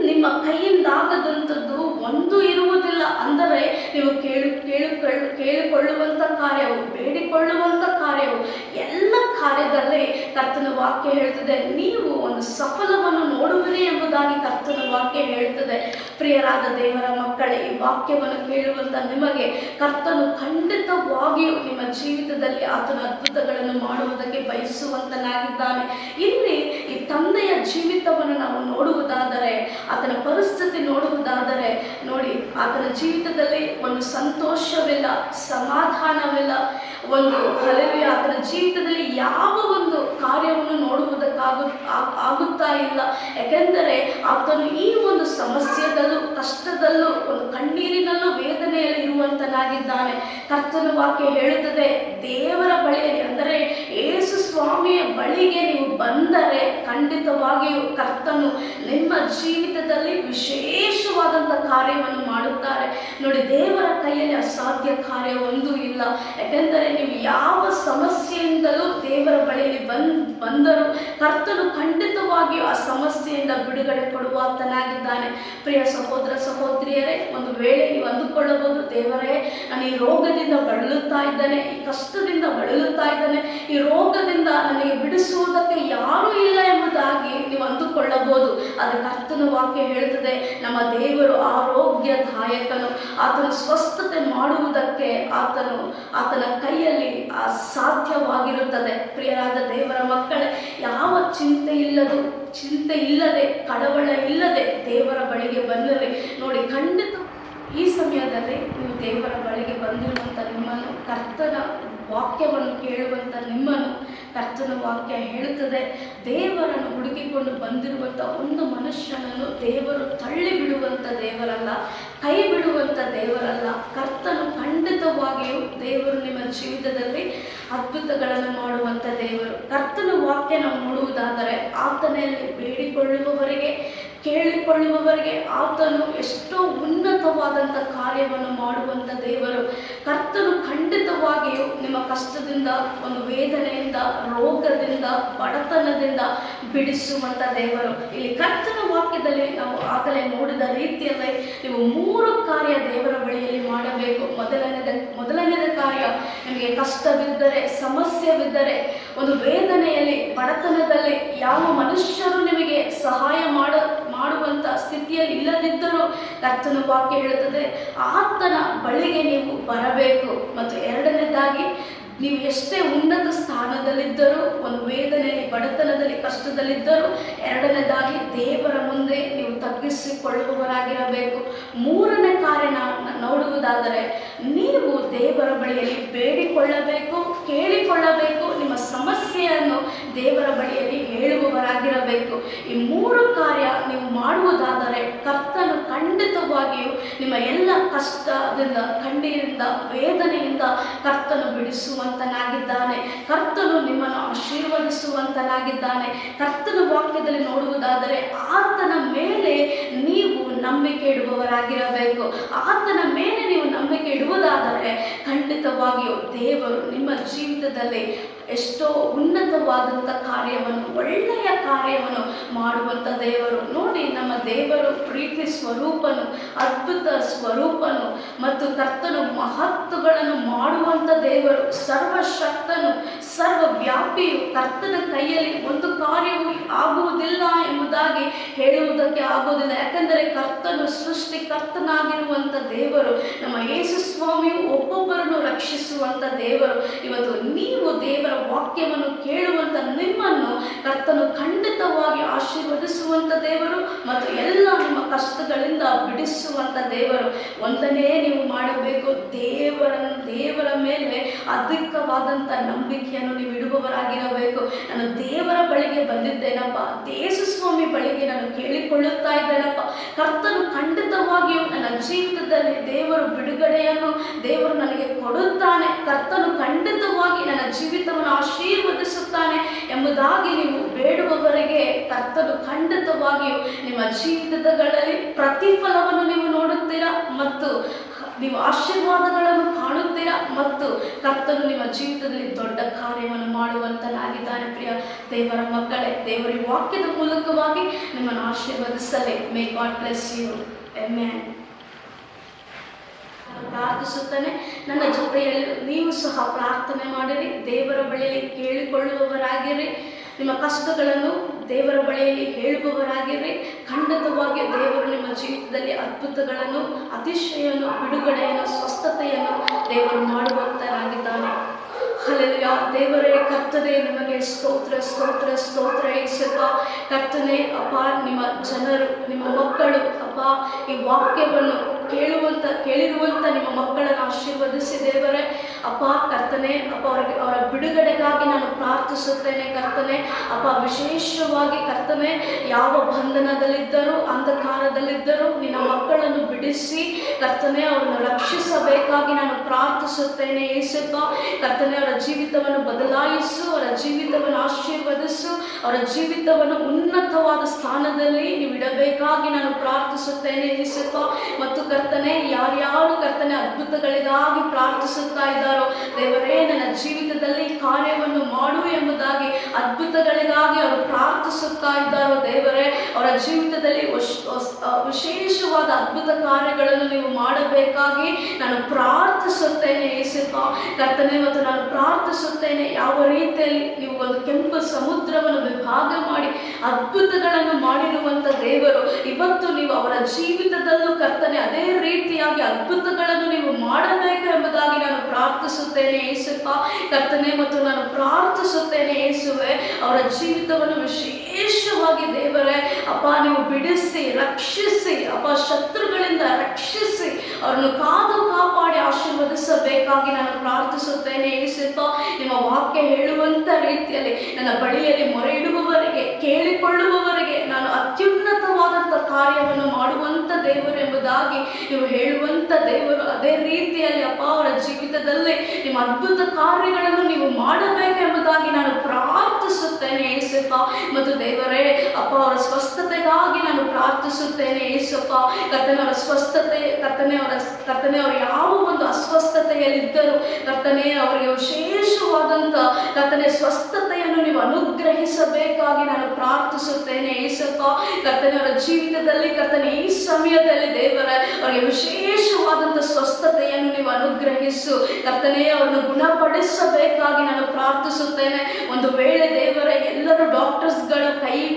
ನಿಮ್ಮ ಕೈಯಿಂದಾಗದಂಥದ್ದು ಒಂದು ಇರುವುದಿಲ್ಲ. ಅಂದರೆ ನೀವು ಕೇಳಿಕೊಳ್ಳುವಂಥ ಕಾರ್ಯವು, ಬೇಡಿಕೊಳ್ಳುವಂಥ ಕಾರ್ಯವು, ಎಲ್ಲ ಕಾರ್ಯದಲ್ಲಿ ಕರ್ತನ ವಾಕ್ಯ ಹೇಳ್ತದೆ ನೀವು ಒಂದು ಸಫಲವನ್ನು ನೋಡುವಿರಿ ಎಂಬುದಾಗಿ ಕರ್ತನ ವಾಕ್ಯ ಹೇಳ್ತದೆ. ಪ್ರಿಯರಾದ ದೇವರ ಮಕ್ಕಳೇ, ಈ ವಾಕ್ಯವನ್ನು ಕೇಳುವಂತ ನಿಮಗೆ ಕರ್ತನು ಖಂಡಿತವಾಗಿಯೂ ನಿಮ್ಮ ಜೀವಿತದಲ್ಲಿ ಆತನ ಅದ್ಭುತಗಳನ್ನು ಮಾಡುವುದಕ್ಕೆ ಬಯಸುವಂತನಾಗಿದ್ದಾನೆ. ಇಲ್ಲಿ ಈ ತಂದೆಯ ಜೀವಿತವನ್ನು ನಾವು ನೋಡುವುದಾದರೆ, ಆತನ ಪರಿಸ್ಥಿತಿ ನೋಡುವುದಾದರೆ ನೋಡಿ, ಆತನ ಜೀವಿತದಲ್ಲಿ ಒಂದು ಸಂತೋಷವಿಲ್ಲ, ಸಮಾಧಾನವಿಲ್ಲ, ಒಂದು ಹಲೆಲೂಯಾ, ಆತನ ಜೀವಿತದಲ್ಲಿ ಯಾವ ಒಂದು ಕಾರ್ಯವನ್ನು ಆಗುತ್ತಾ ಇಲ್ಲ. ಯಾಕೆಂದರೆ ಆತನು ಈ ಒಂದು ಸಮಸ್ಯೆದಲ್ಲೂ, ಕಷ್ಟದಲ್ಲೂ, ಒಂದು ಕಣ್ಣೀರಿನಲ್ಲೂ, ವೇದನೆಯಲ್ಲಿ ಇರುವಂತನಾಗಿದ್ದಾನೆ. ಕರ್ತನ ವಾಕ್ಯ ಹೇಳುತ್ತದೆ, ದೇವರ ಬಳಿಯಲ್ಲಿ ಅಂದರೆ ಯೇಸು ಸ್ವಾಮಿಯ ಬಳಿಗೆ ನೀವು ಬಂದರೆ ಖಂಡಿತವಾಗಿಯೂ ಕರ್ತನು ನಿಮ್ಮ ಜೀವಿತದಲ್ಲಿ ವಿಶೇಷವಾದಂಥ ಕಾರ್ಯವನ್ನು ಮಾಡುತ್ತಾರೆ. ನೋಡಿ, ದೇವರ ಕೈಯಲ್ಲಿ ಅಸಾಧ್ಯ ಕಾರ್ಯ ಒಂದು ಇಲ್ಲ. ಯಾಕೆಂದರೆ ನೀವು ಯಾವ ಸಮಸ್ಯೆಯಿಂದಲೂ ದೇವರ ಬಳಿಯಲ್ಲಿ ಬಂದರೂ ಕರ್ತನು ಖಂಡಿತವಾಗಿಯೂ ಆ ಸಮಸ್ಯೆಯಿಂದ ಬಿಡುಗಡೆ ಕೊಡುವಾತನಾಗಿದ್ದಾನೆ. ಪ್ರಿಯ ಸಹೋದರ ಸಹೋದರಿಯರೇ, ಒಂದು ವೇಳೆ ನೀವು ಅಂದುಕೊಳ್ಳಬಹುದು, ದೇವರೇ ನಾನು ಈ ರೋಗದಿಂದ ಬಳಲುತ್ತಾ ಇದ್ದೇನೆ, ಈ ಕಷ್ಟದಿಂದ ಬಳಲುತ್ತಾ ಇದ್ದೇನೆ, ಈ ರೋಗದಿಂದ ನನಗೆ ಬಿಡಿಸುವುದಕ್ಕೆ ಯಾರೂ ಇಲ್ಲ ಎಂಬುದಾಗಿ ನೀವು ಅಂದುಕೊಳ್ಳಬಹುದು. ಅದು ಕರ್ತನ ವಾಕ್ಯ ಹೇಳುತ್ತದೆ, ನಮ್ಮ ದೇವರು ಆರೋಗ್ಯದಾಯಕನು. ಆತನು ಸ್ವಸ್ಥತೆ ಮಾಡುವುದಕ್ಕೆ ಆತನ ಕೈಯಲ್ಲಿ ಸಾಧ್ಯವಾಗಿರುತ್ತದೆ. ಪ್ರಿಯರಾದ ದೇವರ ಮಕ್ಕಳೇ, ಯಾವ ಚಿಂತೆ ಇಲ್ಲದೆ, ಕಳವಳ ಇಲ್ಲದೆ ದೇವರ ಬಳಿಗೆ ಬಂದರೆ ನೋಡಿ, ಖಂಡಿತ ಈ ಸಮಯದಲ್ಲಿ ನೀವು ದೇವರ ಬಳಿಗೆ ಬಂದಿರುವಂಥ ನಿಮ್ಮನ್ನು, ಕರ್ತನ ವಾಕ್ಯವನ್ನು ಕೇಳುವಂಥ ನಿಮ್ಮನ್ನು ಕರ್ತನ ವಾಕ್ಯ ಹೇಳುತ್ತದೆ, ದೇವರನ್ನು ಹುಡುಕಿಕೊಂಡು ಬಂದಿರುವಂಥ ಒಂದು ಮನುಷ್ಯನನ್ನು ದೇವರು ತಳ್ಳಿ ಬಿಡುವಂಥ ದೇವರಲ್ಲ, ಕೈ ಬಿಡುವಂಥ ದೇವರಲ್ಲ. ಕರ್ತನು ಖಂಡಿತವಾಗಿಯೂ ದೇವರು ನಿಮ್ಮ ಜೀವಿತದಲ್ಲಿ ಅದ್ಭುತಗಳನ್ನು ಮಾಡುವಂಥ ದೇವರು. ಕರ್ತನ ವಾಕ್ಯ ನಾವು ನೋಡುವುದಾದರೆ, ಆತನಲ್ಲಿ ಬೇಡಿಕೊಳ್ಳುವವರಿಗೆ, ಕೇಳಿಕೊಳ್ಳುವವರಿಗೆ ಆತನು ಎಷ್ಟೋ ಉನ್ನತವಾದಂಥ ಕಾರ್ಯವನ್ನು ಮಾಡುವಂಥ ದೇವರು. ಕರ್ತನು ಖಂಡಿತವಾಗಿಯೂ ನಿಮ್ಮ ಕಷ್ಟದಿಂದ, ಒಂದು ವೇದನೆಯಿಂದ, ರೋಗದಿಂದ, ಬಡತನದಿಂದ ಬಿಡಿಸುವಂಥ ದೇವರು. ಇಲ್ಲಿ ಕರ್ತನ ವಾಕ್ಯದಲ್ಲಿ ನಾವು ಆಗಲೇ ನೋಡಿದ ರೀತಿಯಲ್ಲಿ ನೀವು 3 ಕಾರ್ಯ ದೇವರ ಬಳಿಯಲ್ಲಿ ಮಾಡಬೇಕು. ಮೊದಲನೇದ ಕಾರ್ಯ, ನಿಮಗೆ ಕಷ್ಟವಿದ್ದರೆ, ಸಮಸ್ಯೆವಿದ್ದರೆ, ಒಂದು ವೇದನೆಯಲ್ಲಿ, ಬಡತನದಲ್ಲಿ ಯಾವ ಮನುಷ್ಯರು ನಿಮಗೆ ಸಹಾಯ ಮಾಡುವಂಥ ಸ್ಥಿತಿಯಲ್ಲಿ ಇಲ್ಲದಿದ್ದರೂ ಕರ್ತನ ವಾಕ್ಯ ಹೇಳುತ್ತದೆ, ಆತನ ಬಳಿಗೆ ನೀವು ಬರಬೇಕು. ಮತ್ತು ಎರಡನೇದಾಗಿ, ನೀವು ಎಷ್ಟೇ ಉನ್ನತ ಸ್ಥಾನದಲ್ಲಿದ್ದರೂ, ಒಂದು ವೇದನೆಯಲ್ಲಿ, ಬಡತನದಲ್ಲಿ, ಕಷ್ಟದಲ್ಲಿದ್ದರೂ, ಎರಡನೇದಾಗಿ ದೇವರ ಮುಂದೆ ನೀವು ತಗ್ಗಿಸಿಕೊಳ್ಳುವವರಾಗಿರಬೇಕು. ಮೂರನೇ ಕಾರ್ಯ ನೋಡುವುದಾದರೆ, ನೀವು ದೇವರ ಬಳಿಯಲ್ಲಿ ಬೇಡಿಕೊಳ್ಳಬೇಕು, ಕೇಳಿಕೊಳ್ಳಬೇಕು, ನಿಮ್ಮ ಸಮಸ್ಯೆಯನ್ನು ದೇವರ ಬಳಿಯಲ್ಲಿ ಹೇಳುವವರಾಗಿರಬೇಕು. ಈ 3 ಕಾರ್ಯ ನೀವು ಮಾಡುವುದಾದರೆ ಕರ್ತನು ಖಂಡಿತವಾಗಿಯೂ ನಿಮ್ಮ ಎಲ್ಲ ಕಷ್ಟದಿಂದ, ಕಣ್ಣೀರಿಂದ, ವೇದನೆಯಿಂದ ಕರ್ತನು ಬಿಡಿಸುವಂತನಾಗಿದ್ದಾನೆ. ಕರ್ತನು ನಿಮ್ಮನ್ನು ಆಶೀರ್ವದಿಸುವಂತನಾಗಿದ್ದಾನೆ. ಕರ್ತನ ವಾಕ್ಯದಲ್ಲಿ ನೋಡುವುದಾದರೆ, ಆತನ ಮೇಲೆ ನೀವು ನಂಬಿಕೆ ಇಡುವವರಾಗಿರಬೇಕು. ಆತನ ಮೇಲೆ ನೀವು ನಂಬಿಕೆ ಇಡುವುದಾದರೆ ಖಂಡಿತವಾಗಿಯೂ ದೇವರು ನಿಮ್ಮ ಜೀವಿತದಲ್ಲಿ ಎಷ್ಟೋ ಉನ್ನತವಾದಂಥ ಕಾರ್ಯವನ್ನು, ಒಳ್ಳೆಯ ಕಾರ್ಯವನ್ನು ಮಾಡುವಂಥ ದೇವರು. ನೋಡಿ, ನಮ್ಮ ದೇವರು ಪ್ರೀತಿ ಸ್ವರೂಪನು, ಅದ್ಭುತ ಸ್ವರೂಪನು ಮತ್ತು ಕರ್ತನು ಮಹತ್ವಗಳನ್ನು ಮಾಡುವಂಥ ದೇವರು, ಸರ್ವಶಕ್ತನು, ಸರ್ವವ್ಯಾಪಿಯು. ಕರ್ತನ ಕೈಯಲ್ಲಿ ಒಂದು ಕಾರ್ಯವು ಆಗುವುದಿಲ್ಲ ಎಂಬುದಾಗಿ ಹೇಳುವುದಕ್ಕೆ ಆಗುವುದಿಲ್ಲ. ಯಾಕೆಂದರೆ ಕರ್ತನು ಸೃಷ್ಟಿಕರ್ತನಾಗಿರುವಂಥ ದೇವರು. ನಮ್ಮ ಯೇಸು ಸ್ವಾಮಿಯು ಒಬ್ಬೊಬ್ಬರನ್ನು ರಕ್ಷಿಸುವಂಥ ದೇವರು. ಇವತ್ತು ನೀವು ದೇವರ ವಾಕ್ಯವನ್ನು ಕೇಳುವಂಥ ನಿಮ್ಮನ್ನು ಕರ್ತನು ಖಂಡಿತವಾಗಿ ಆಶೀರ್ವದಿಸುವಂಥ ದೇವರು ಮತ್ತು ಎಲ್ಲ ನಿಮ್ಮ ಕಷ್ಟಗಳಿಂದ ಬಿಡಿಸುವಂಥ ದೇವರು. ಒಂದನೇ ನೀವು ಮಾಡಬೇಕು, ದೇವರ ಮೇಲೆ ಅಧಿಕವಾದಂಥ ನಂಬಿಕೆಯನ್ನು ನೀವು ಇಡುವವರಾಗಿರಬೇಕು. ನಾನು ದೇವರ ಬಳಿಗೆ ಬಂದಿದ್ದೇನಪ್ಪ, ಯೇಸು ಸ್ವಾಮಿ ಬಳಿಗೆ ನಾನು ಕೇಳಿಕೊಳ್ಳುತ್ತಾ ಇದ್ದೇನಪ್ಪ, ಕರ್ತನು ಖಂಡಿತವಾಗಿಯೂ ನನ್ನ ಜೀವಿತದಲ್ಲಿ ದೇವರು ಬಿಡುಗಡೆಯನ್ನು ದೇವರು ನನಗೆ ಕೊಡುತ್ತಾನೆ, ಕರ್ತನು ಖಂಡಿತವಾಗಿ ನನ್ನ ಜೀವಿತವನ್ನು ಆಶೀರ್ವದಿಸುತ್ತಾನೆ ಎಂಬುದಾಗಿ ನೀವು ಬೆಳೆಯುವವರೆಗೆ ಕರ್ತನು ಖಂಡಿತವಾಗಿಯೂ ನಿಮ್ಮ ಜೀವಿತಗಳಲ್ಲಿ ಪ್ರತಿಫಲವನ್ನು ನೀವು ನೋಡುತ್ತೀರಾ ಮತ್ತು ನೀವು ಆಶೀರ್ವಾದಗಳನ್ನು ಕಾಣುತ್ತೀರಾ ಮತ್ತು ಕರ್ತನು ನಿಮ್ಮ ಜೀವಿತದಲ್ಲಿ ದೊಡ್ಡ ಕಾರ್ಯವನ್ನು ಮಾಡುವಂತನಾಗಿದ್ದಾನೆ. ಪ್ರಿಯ ದೇವರ ಮಕ್ಕಳೇ, ದೇವರ ವಾಕ್ಯದ ಮೂಲಕವಾಗಿ ನಿಮ್ಮನ್ನು ಆಶೀರ್ವದಿಸಲಿ. May God bless you. Amen. ಪ್ರಾರ್ಥಿಸುತ್ತಾನೆ. ನನ್ನ ಜೊತೆಯಲ್ಲಿ ನೀವು ಸಹ ಪ್ರಾರ್ಥನೆ ಮಾಡಿರಿ. ದೇವರ ಬಳಿಯಲ್ಲಿ ಕೇಳಿಕೊಳ್ಳುವವರಾಗಿರಿ. ನಿಮ್ಮ ಕಷ್ಟಗಳನ್ನು ದೇವರ ಬಳಿಯಲ್ಲಿ ಹೇಳುವವರಾಗಿರಿ. ಖಂಡಿತವಾಗಿ ದೇವರು ನಿಮ್ಮ ಜೀವಿತದಲ್ಲಿ ಅದ್ಭುತಗಳನ್ನು, ಅತಿಶಯವನ್ನು, ಬಿಡುಗಡೆಯನ್ನು, ಸ್ವಸ್ಥತೆಯನ್ನು ದೇವರು ಮಾಡುವಂತರಾಗಿದ್ದಾನೆ. ಹಲ್ಲೆಲೂಯಾ. ದೇವರೇ, ಕರ್ತನೇ, ನಿಮಗೆ ಸ್ತೋತ್ರ ಸ್ತೋತ್ರ ಸ್ತೋತ್ರ ಯೇಸಪ್ಪ. ಕರ್ತನೇ ಅಪ್ಪ, ನಿಮ್ಮ ಜನರು, ನಿಮ್ಮ ಮಕ್ಕಳು ಅಪ್ಪ ಈ ವಾಕ್ಯವನ್ನು ಕೇಳಿರುವಂಥ ನಿಮ್ಮ ಮಕ್ಕಳನ್ನು ಆಶೀರ್ವದಿಸಿ ದೇವರೇ ಅಪ್ಪ. ಕರ್ತನೆ ಅಪ್ಪ, ಅವರ ಬಿಡುಗಡೆಗಾಗಿ ನಾನು ಪ್ರಾರ್ಥಿಸುತ್ತೇನೆ. ಕರ್ತನೆ ಅಪ್ಪ, ವಿಶೇಷವಾಗಿ ಕರ್ತನೆ ಯಾವ ಬಂಧನದಲ್ಲಿದ್ದರೂ, ಅಂಧಕಾರದಲ್ಲಿದ್ದರೂ ನಿನ್ನ ಮಕ್ಕಳನ್ನು ಬಿಡಿಸಿ ಕರ್ತನೆ ಅವರನ್ನು ರಕ್ಷಿಸಬೇಕಾಗಿ ನಾನು ಪ್ರಾರ್ಥಿಸುತ್ತೇನೆ ಯೇಸಪ್ಪ. ಕರ್ತನೆ ಅವರ ಜೀವಿತವನ್ನು ಬದಲಾಯಿಸು, ಅವರ ಜೀವಿತವನ್ನು ಆಶೀರ್ವದಿಸು, ಅವರ ಜೀವಿತವನ್ನು ಉನ್ನತವಾದ ಸ್ಥಾನದಲ್ಲಿ ನೀವು ಇಡಬೇಕಾಗಿ ನಾನು ಪ್ರಾರ್ಥಿಸುತ್ತೇನೆ ಯೇಸಪ್ಪ. ಮತ್ತು ಕರ್ತನೆ ಯಾರ್ಯಾರು ಕರ್ತನೆ ಅದ್ಭುತಗಳಿಗಾಗಿ ಪ್ರಾರ್ಥಿಸುತ್ತಾ ಇದ್ದಾರೋ ದೇವರೇ, ನನ್ನ ಜೀವಿತದಲ್ಲಿ ಕಾರ್ಯವನ್ನು ಮಾಡು ಎಂಬುದಾಗಿ ಅದ್ಭುತಗಳಿಗಾಗಿ ಅವರು ಪ್ರಾರ್ಥಿಸುತ್ತಾ ಇದ್ದಾರೋ ದೇವರೇ, ಅವರ ಜೀವಿತದಲ್ಲಿ ವಿಶೇಷವಾದ ಅದ್ಭುತ ಕಾರ್ಯಗಳನ್ನು ನೀವು ಮಾಡಬೇಕಾಗಿ ನಾನು ಪ್ರಾರ್ಥಿಸುತ್ತೇನೆ ಯೇಸಪ್ಪ. ಕರ್ತನೆ ಮತ್ತು ನಾನು ಪ್ರಾರ್ಥಿಸುತ್ತೇನೆ, ಯಾವ ರೀತಿಯಲ್ಲಿ ನೀವು ಒಂದು ಕೆಂಪು ಸಮುದ್ರವನ್ನು ವಿಭಾಗ ಮಾಡಿ ಅದ್ಭುತಗಳನ್ನು ಮಾಡಿರುವಂಥ ದೇವರು, ಇವತ್ತು ನೀವು ಅವರ ಜೀವಿತದಲ್ಲೂ ಕರ್ತನೆ ಅದೇ ರೀತಿಯಾಗಿ ಅದ್ಭುತಗಳನ್ನು ನೀವು ಮಾಡಬೇಕು ಎಂಬುದಾಗಿ ನಾನು ಪ್ರಾರ್ಥಿಸುತ್ತೇನೆ ಯೇಸಪ್ಪ. ಕರ್ತನೆ ಮತ್ತು ನಾನು ಪ್ರಾರ್ಥಿಸುತ್ತೇನೆ ಯೇಸುವೆ, ಅವರ ಜೀವಿತವನ್ನು ವಿಶೇಷವಾಗಿ ದೇವರೇ ಅಪ್ಪ ನೀವು ಬಿಡಿಸಿ, ರಕ್ಷಿಸಿ ಅಪ್ಪ, ಶತ್ರುಗಳಿಂದ ರಕ್ಷಿಸಿ ಅವರನ್ನು ಕಾದು ಕಾಪಾಡಿ ಆಶೀರ್ವದಿಸಬೇಕಾಗಿ ನಾನು ಪ್ರಾರ್ಥಿಸುತ್ತೇನೆ ಯೇಸಪ್ಪ. ನಿಮ್ಮ ವಾಕ್ಯ ಹೇಳುವಂಥ ರೀತಿಯಲ್ಲಿ ನನ್ನ ಬಳಿಯಲ್ಲಿ ಮೊರೆ ಇಡುವವರಿಗೆ, ಕೇಳಿಕೊಳ್ಳುವವರಿಗೆ ನಾನು ಅತ್ಯುನ್ನತವಾದಂಥ ಕಾರ್ಯವನ್ನು ಮಾಡುವಂಥ ದೇವರು ಎಂಬುದಾಗಿ ನೀವು ಹೇಳುವಂಥ ದೇವರು. ಅದೇ ರೀತಿಯಲ್ಲಿ ಅಪ್ಪ ಅವರ ಜೀವಿತದಲ್ಲಿ ನಿಮ್ಮ ಅದ್ಭುತ ಕಾರ್ಯಗಳನ್ನು ನೀವು ಮಾಡಬೇಕೆಂಬುದಾಗಿ ನಾನು ಪ್ರಾರ್ಥಿಸುತ್ತೇನೆ ಯೇಸಪ್ಪ. ಮತ್ತು ದೇವರೇ ಅಪ್ಪ, ಅವರ ಸ್ವಸ್ಥತೆಗಾಗಿ ನಾನು ಪ್ರಾರ್ಥಿಸುತ್ತೇನೆ ಯೇಸಪ್ಪ. ಕರ್ತನೆ ಅವರ ಸ್ವಸ್ಥತೆ, ಕರ್ತನೆ ಅವರು ಯಾವ ಒಂದು ಅಸ್ವಸ್ಥತೆಯಲ್ಲಿದ್ದರೂ ಕರ್ತನೆ ಅವರಿಗೆ ವಿಶೇಷವಾದಂಥ ಕರ್ತನೆ ಸ್ವಸ್ಥತೆಯನ್ನು ನೀವು ಅನುಗ್ರಹಿಸಬೇಕಾಗಿ ನಾನು ಪ್ರಾರ್ಥಿಸುತ್ತೇನೆ ಯೇಸಪ್ಪ. ಕರ್ತನೆ ಅವರ ಜೀವಿತದಲ್ಲಿ ಕರ್ತನೆ ಈ ಸಮಯದಲ್ಲಿ ದೇವರೇ ಅವರಿಗೆ ವಿಶೇಷವಾದಂಥ ಸ್ವಸ್ಥತೆಯನ್ನು ನೀವು ಅನುಗ್ರಹಿಸು. ಕರ್ತನೆ ಅವರನ್ನು ಗುಣಪಡಿಸಬೇಕಾಗಿ ನಾನು ಪ್ರಾರ್ಥಿಸುತ್ತೇನೆ. ಒಂದು ವೇಳೆ ದೇವರೇ ಎಲ್ಲರೂ ಡಾಕ್ಟರ್ಸ್ಗಳು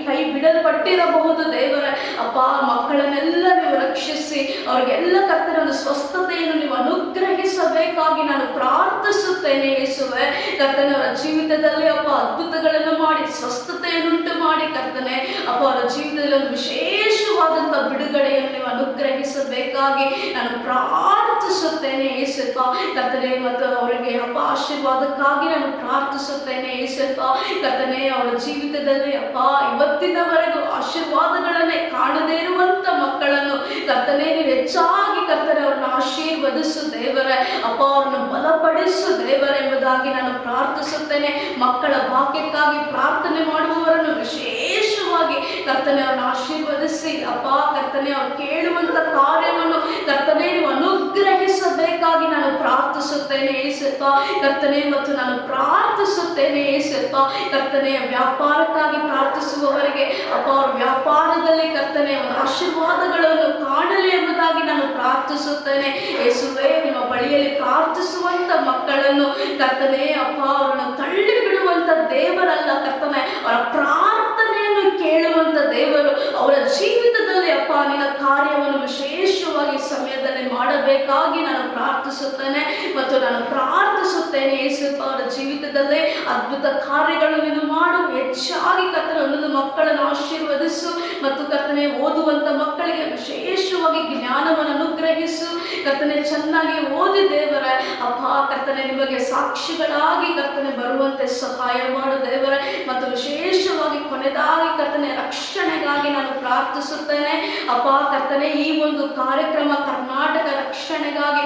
ಕೈ ಬಿಡಲ್ಪಟ್ಟಿರಬಹುದು ದೇವರೇ ಅಪ್ಪ, ಮಕ್ಕಳನ್ನೆಲ್ಲ ನೀವು ರಕ್ಷಿಸಿ ಅವರಿಗೆಲ್ಲ ಕರ್ತನೆ ಒಂದು ಸ್ವಸ್ಥತೆಯನ್ನು ನೀವು ಅನುಗ್ರಹಿಸಬೇಕಾಗಿ ನಾನು ಪ್ರಾರ್ಥಿಸುತ್ತೇನೆ ಯೇಸುವೆ. ಕರ್ತನೆ ಅವರ ಜೀವಿತದಲ್ಲಿ ಅಪ್ಪ ಅದ್ಭುತಗಳನ್ನು ಮಾಡಿ ಸ್ವಸ್ಥತೆಯನ್ನುಂಟು ಮಾಡಿ ಕರ್ತನೆ ಅಪ್ಪ ಅವರ ಜೀವಿತದಲ್ಲಿ ಒಂದು ವಿಶೇಷವಾದಂಥ ಬಿಡುಗಡೆಯನ್ನು ನೀವು ಅನುಗ್ರಹಿಸಬೇಕಾಗಿ ನಾನು ಪ್ರಾರ್ಥಿಸುತ್ತೇನೆ ಯೇಸಪ್ಪ. ಕರ್ತನೆ ಮತ್ತು ಅವರಿಗೆ ಅಪ್ಪ ಆಶೀರ್ವಾದಕ್ಕಾಗಿ ನಾನು ಪ್ರಾರ್ಥಿಸುತ್ತೇನೆ ಯೇಸಪ್ಪ. ಕರ್ತನೆ ಅವರ ಜೀವಿತದಲ್ಲಿ ಅಪ್ಪ ಇವತ್ತಿನವರೆಗೂ ಆಶೀರ್ವಾದಗಳನ್ನೇ ಕಾಣದೇ ಇರುವಂಥ ಮಕ್ಕಳನ್ನು ಕರ್ತನೆ ನೀವು ಹೆಚ್ಚಾಗಿ ಕರ್ತನೆ ಅವರನ್ನು ಆಶೀರ್ವದಿಸು ದೇವರೇ ಅಪ್ಪ, ಅವರನ್ನು ಬಲಪಡಿಸು ದೇವರೇ ಎಂಬುದಾಗಿ ನಾನು ಪ್ರಾರ್ಥಿಸುತ್ತೇನೆ. ಮಕ್ಕಳ ಭಾಗ್ಯಕ್ಕಾಗಿ ಪ್ರಾರ್ಥನೆ ಮಾಡುವವರನ್ನು ವಿಶೇಷವಾಗಿ ಕರ್ತನೆ ಅವರನ್ನು ಆಶೀರ್ವದಿಸಿ ಅಪ್ಪ, ಕರ್ತನೆ ಅವರು ಕೇಳುವಂಥ ಕಾರ್ಯವನ್ನು ಕರ್ತನೆ ನೀವು ಅನುಗ್ರಹಿಸಬೇಕಾಗಿ ನಾನು ಪ್ರಾರ್ಥಿಸುತ್ತೇನೆ ಯೇಸಪ್ಪ. ಕರ್ತನೆ ಮತ್ತು ನಾನು ಪ್ರಾರ್ಥಿಸುತ್ತೇನೆ ಯೇಸಪ್ಪ. ಕರ್ತನೆಯ ವ್ಯಾಪಾರಕ್ಕಾಗಿ ಪ್ರಾರ್ಥಿಸುವವರಿಗೆ ಅಪ್ಪ ಅವರ ವ್ಯಾಪಾರದಲ್ಲಿ ಕರ್ತನೆ ಒಂದು ಆಶೀರ್ವಾದಗಳನ್ನು ಕಾಣಲಿ ಎಂಬುದಾಗಿ ನಾನು ಪ್ರಾರ್ಥಿಸುತ್ತೇನೆ ಯೇಸುವೆ. ನಿಮ್ಮ ಬಳಿಯಲ್ಲಿ ಪ್ರಾರ್ಥಿಸುವಂಥ ಮಕ್ಕಳನ್ನು ಕರ್ತನೆ ಅಪ್ಪ ಅವರನ್ನು ತಳ್ಳಿ ಬಿಡುವಂಥ ದೇವರಲ್ಲ ಕರ್ತನೆ, ಅವರ ಪ್ರಾರ್ಥನೆಯನ್ನು ಕೇಳುವಂಥ ದೇವರು. ಅವರ ಜೀವಿತದಲ್ಲಿ ಅಪ್ಪ ನಿನ್ನ ಕಾರ್ಯವನ್ನು ವಿಶೇಷವಾಗಿ ಸಮಯದಲ್ಲಿ ಮಾಡಬೇಕಾಗಿ ನಾನು ಪ್ರಾರ್ಥಿಸುತ್ತೇನೆ ಮತ್ತು ನಾನು ಪ್ರಾರ್ಥಿಸುತ್ತೇನೆ ಯೇಸಪ್ಪ. ಅವರ ಜೀವಿತದಲ್ಲಿ ಅದ್ಭುತ ಕಾರ್ಯಗಳನ್ನು ನೀನು ಮಾಡು. ಹೆಚ್ಚಾಗಿ ಕರ್ತನೆ ಒಂದೊಂದು ಮಕ್ಕಳನ್ನು ಆಶೀರ್ವದಿಸು ಮತ್ತು ಕರ್ತನೆ ಓದುವಂಥ ಮಕ್ಕಳಿಗೆ ವಿಶೇಷವಾಗಿ ಜ್ಞಾನವನ್ನು ಅನುಗ್ರಹಿಸು. ಕರ್ತನೆ ಚೆನ್ನಾಗಿ ಓದಿ ದೇವರೇ ಅಪ್ಪ, ಕರ್ತನೆ ನಿಮಗೆ ಸಾಕ್ಷಿಗಳಾಗಿ ಕರ್ತನೆ ಬರುವಂತೆ ಸಹಾಯ ಮಾಡು ದೇವರೇ. ಮತ್ತು ವಿಶೇಷವಾಗಿ ಕೊನೆದಾಗಿ ಕರ್ತನೆ ರಕ್ಷಣೆಗಾಗಿ ನಾನು ಪ್ರಾರ್ಥಿಸುತ್ತೇನೆ ಅಪ್ಪ. ಕರ್ತನೆ ಈ ಒಂದು ಕಾರ್ಯಕ್ರಮ ಕರ್ನಾಟಕ ರಕ್ಷಣೆಗಾಗಿ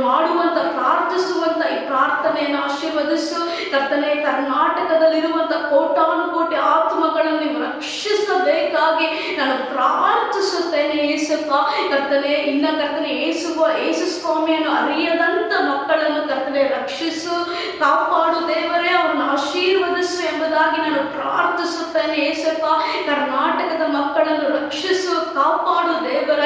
ಮಾಡುವಂಥ ಪ್ರಾರ್ಥಿಸುವಂಥ ಈ ಪ್ರಾರ್ಥನೆಯನ್ನು ಆಶೀರ್ವದಿಸು. ಕರ್ತನೆ ಕರ್ನಾಟಕದಲ್ಲಿರುವಂಥ ಕೋಟಾನುಕೋಟಿ ಆತ್ಮಗಳನ್ನು ನೀವು ರಕ್ಷಿಸಬೇಕಾಗಿ ನಾನು ಪ್ರಾರ್ಥಿಸುತ್ತೇನೆ ಯೇಸಪ್ಪ. ಕರ್ತನೆ, ಕರ್ತನೆ ಯೇಸು ಸ್ವಾಮಿಯನ್ನು ಅರಿಯದಂಥ ಮಕ್ಕಳನ್ನು ಕರ್ತನೆ ರಕ್ಷಿಸು, ಕಾಪಾಡು ದೇವರೇ, ಅವರನ್ನು ಆಶೀರ್ವದಿಸು ಎಂಬುದಾಗಿ ನಾನು ಪ್ರಾರ್ಥಿಸುತ್ತೇನೆ ಯೇಸಪ್ಪ. ಕರ್ನಾಟಕದ ಮಕ್ಕಳನ್ನು ರಕ್ಷಿಸು, ಕಾಪಾಡು ದೇವರ.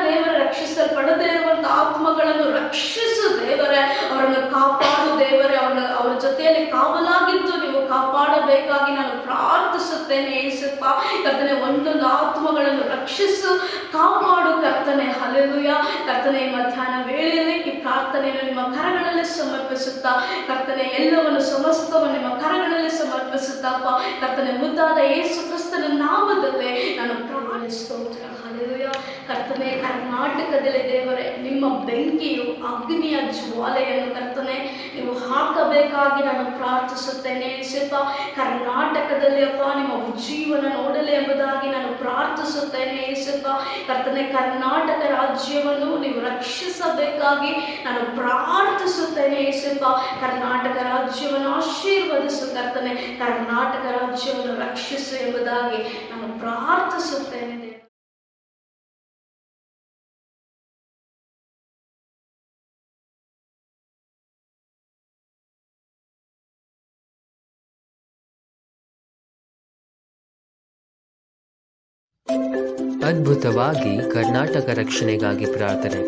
ದೇವರ ರಕ್ಷಿಸಲ್ಪಡದೇ ಇರುವಂಥ ಆತ್ಮಗಳನ್ನು ರಕ್ಷಿಸು ದೇವರೇ, ಅವರನ್ನು ಕಾಪಾಡು ದೇವರೇ, ಅವರ ಜೊತೆಯಲ್ಲಿ ಕಾವಲಾಗಿದ್ದು ನೀವು ಕಾಪಾಡಬೇಕಾಗಿ ನಾನು ಪ್ರಾರ್ಥಿಸುತ್ತೇನೆ ಯೇಸಪ್ಪ. ಕರ್ತನೆ, ಒಂದೊಂದು ಆತ್ಮಗಳನ್ನು ರಕ್ಷಿಸು, ಕಾಪಾಡು ಕರ್ತನೆ. ಹಲ್ಲೆಲೂಯ. ಕರ್ತನೆ, ಈ ಮಧ್ಯಾಹ್ನ ವೇಳೆಯಲ್ಲಿ ಈ ಪ್ರಾರ್ಥನೆಯನ್ನು ನಿಮ್ಮ ಕರಗಳಲ್ಲಿ ಸಮರ್ಪಿಸುತ್ತಾ ಕರ್ತನೆ, ಎಲ್ಲವನ್ನು ಸಮಸ್ತವನ್ನು ನಿಮ್ಮ ಕರಗಳಲ್ಲಿ ಸಮರ್ಪಿಸುತ್ತಪ್ಪ. ಕರ್ತನೆ, ಮುದ್ದಾದ ಯೇಸು ಕ್ರಿಸ್ತನ ನಾಮದಲ್ಲೇ ನಾನು ಪ್ರಾರ್ಥಿಸ್ತೋತ್ರ. ಹಲ್ಲೆಲೂಯ. ಕರ್ತನೆ, ಕರ್ನಾಟಕದಲ್ಲಿ ದೇವರೇ ನಿಮ್ಮ ಬೆಂಕಿಯು ಅಗ್ನಿಯ ಜ್ವಾಲೆಯನ್ನು ಕರ್ತನೆ ನೀವು ಹಾಕಬೇಕಾಗಿ ನಾನು ಪ್ರಾರ್ಥಿಸುತ್ತೇನೆ ಯೇಸಪ್ಪ. ಕರ್ನಾಟಕದಲ್ಲಿ ಅಪ್ಪ ನಿಮ್ಮ ಉಜ್ಜೀವನ ನೋಡಲಿ ಎಂಬುದಾಗಿ ನಾನು ಪ್ರಾರ್ಥಿಸುತ್ತೇನೆ ಯೇಸಪ್ಪ. ಕರ್ತನೆ, ಕರ್ನಾಟಕ ರಾಜ್ಯವನ್ನು ನೀವು ರಕ್ಷಿಸಬೇಕಾಗಿ ನಾನು ಪ್ರಾರ್ಥಿಸುತ್ತೇನೆ ಯೇಸಪ್ಪ. ಕರ್ನಾಟಕ ರಾಜ್ಯವನ್ನು ಆಶೀರ್ವದಿಸು ಕರ್ತನೆ, ಕರ್ನಾಟಕ ರಾಜ್ಯವನ್ನು ರಕ್ಷಿಸು ಎಂಬುದಾಗಿ ನಾನು ಪ್ರಾರ್ಥಿಸುತ್ತೇನೆ. ಅದ್ಭುತವಾಗಿ ಕರ್ನಾಟಕ ರಕ್ಷಣೆಗಾಗಿ ಪ್ರಾರ್ಥನೆ.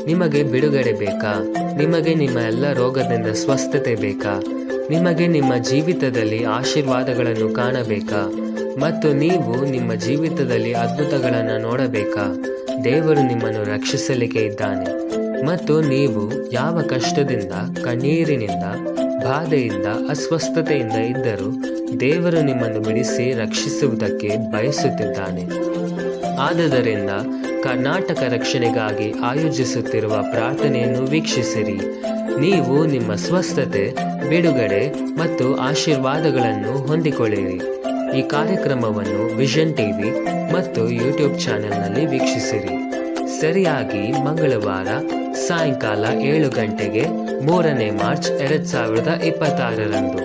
ನಿಮಗೆ ಬಿಡುಗಡೆ ಬೇಕಾ? ನಿಮಗೆ ನಿಮ್ಮ ಎಲ್ಲ ರೋಗದಿಂದ ಸ್ವಸ್ಥತೆ ಬೇಕಾ? ನಿಮಗೆ ನಿಮ್ಮ ಜೀವಿತದಲ್ಲಿ ಆಶೀರ್ವಾದಗಳನ್ನು ಕಾಣಬೇಕಾ? ಮತ್ತು ನೀವು ನಿಮ್ಮ ಜೀವಿತದಲ್ಲಿ ಅದ್ಭುತಗಳನ್ನು ನೋಡಬೇಕಾ? ದೇವರು ನಿಮ್ಮನ್ನು ರಕ್ಷಿಸಲಿಕ್ಕೆ ಇದ್ದಾನೆ. ಮತ್ತು ನೀವು ಯಾವ ಕಷ್ಟದಿಂದ, ಕಣ್ಣೀರಿನಿಂದ, ಬಾಧೆಯಿಂದ, ಅಸ್ವಸ್ಥತೆಯಿಂದ ಇದ್ದರೂ ದೇವರು ನಿಮ್ಮನ್ನು ಬಿಡಿಸಿ ರಕ್ಷಿಸುವುದಕ್ಕೆ ಬಯಸುತ್ತಿದ್ದಾನೆ. ಆದುದರಿಂದ ಕರ್ನಾಟಕ ರಕ್ಷಣೆಗಾಗಿ ಆಯೋಜಿಸುತ್ತಿರುವ ಪ್ರಾರ್ಥನೆಯನ್ನು ವೀಕ್ಷಿಸಿರಿ. ನೀವು ನಿಮ್ಮ ಸ್ವಸ್ಥತೆ, ಬಿಡುಗಡೆ ಮತ್ತು ಆಶೀರ್ವಾದಗಳನ್ನು ಹೊಂದಿಕೊಳ್ಳಿರಿ. ಈ ಕಾರ್ಯಕ್ರಮವನ್ನು ವಿಷನ್ ಟಿವಿ ಮತ್ತು ಯೂಟ್ಯೂಬ್ ಚಾನೆಲ್ನಲ್ಲಿ ವೀಕ್ಷಿಸಿರಿ. ಸರಿಯಾಗಿ ಮಂಗಳವಾರ ಸಾಯಂಕಾಲ 7 ಗಂಟೆಗೆ 3ನೇ ಮಾರ್ಚ್ 2026ರಂದು.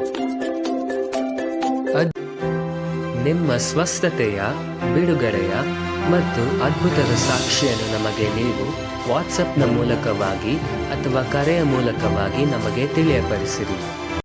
ನಿಮ್ಮ ಸ್ವಸ್ಥತೆಯ, ಬಿಡುಗಡೆಯ ಮತ್ತು ಅದ್ಭುತದ ಸಾಕ್ಷಿಯನ್ನು ನಮಗೆ ನೀವು ವಾಟ್ಸಪ್ನ ಮೂಲಕವಾಗಿ ಅಥವಾ ಕರೆಯ ಮೂಲಕವಾಗಿ ನಮಗೆ ತಿಳಿಯಪಡಿಸಿರಿ.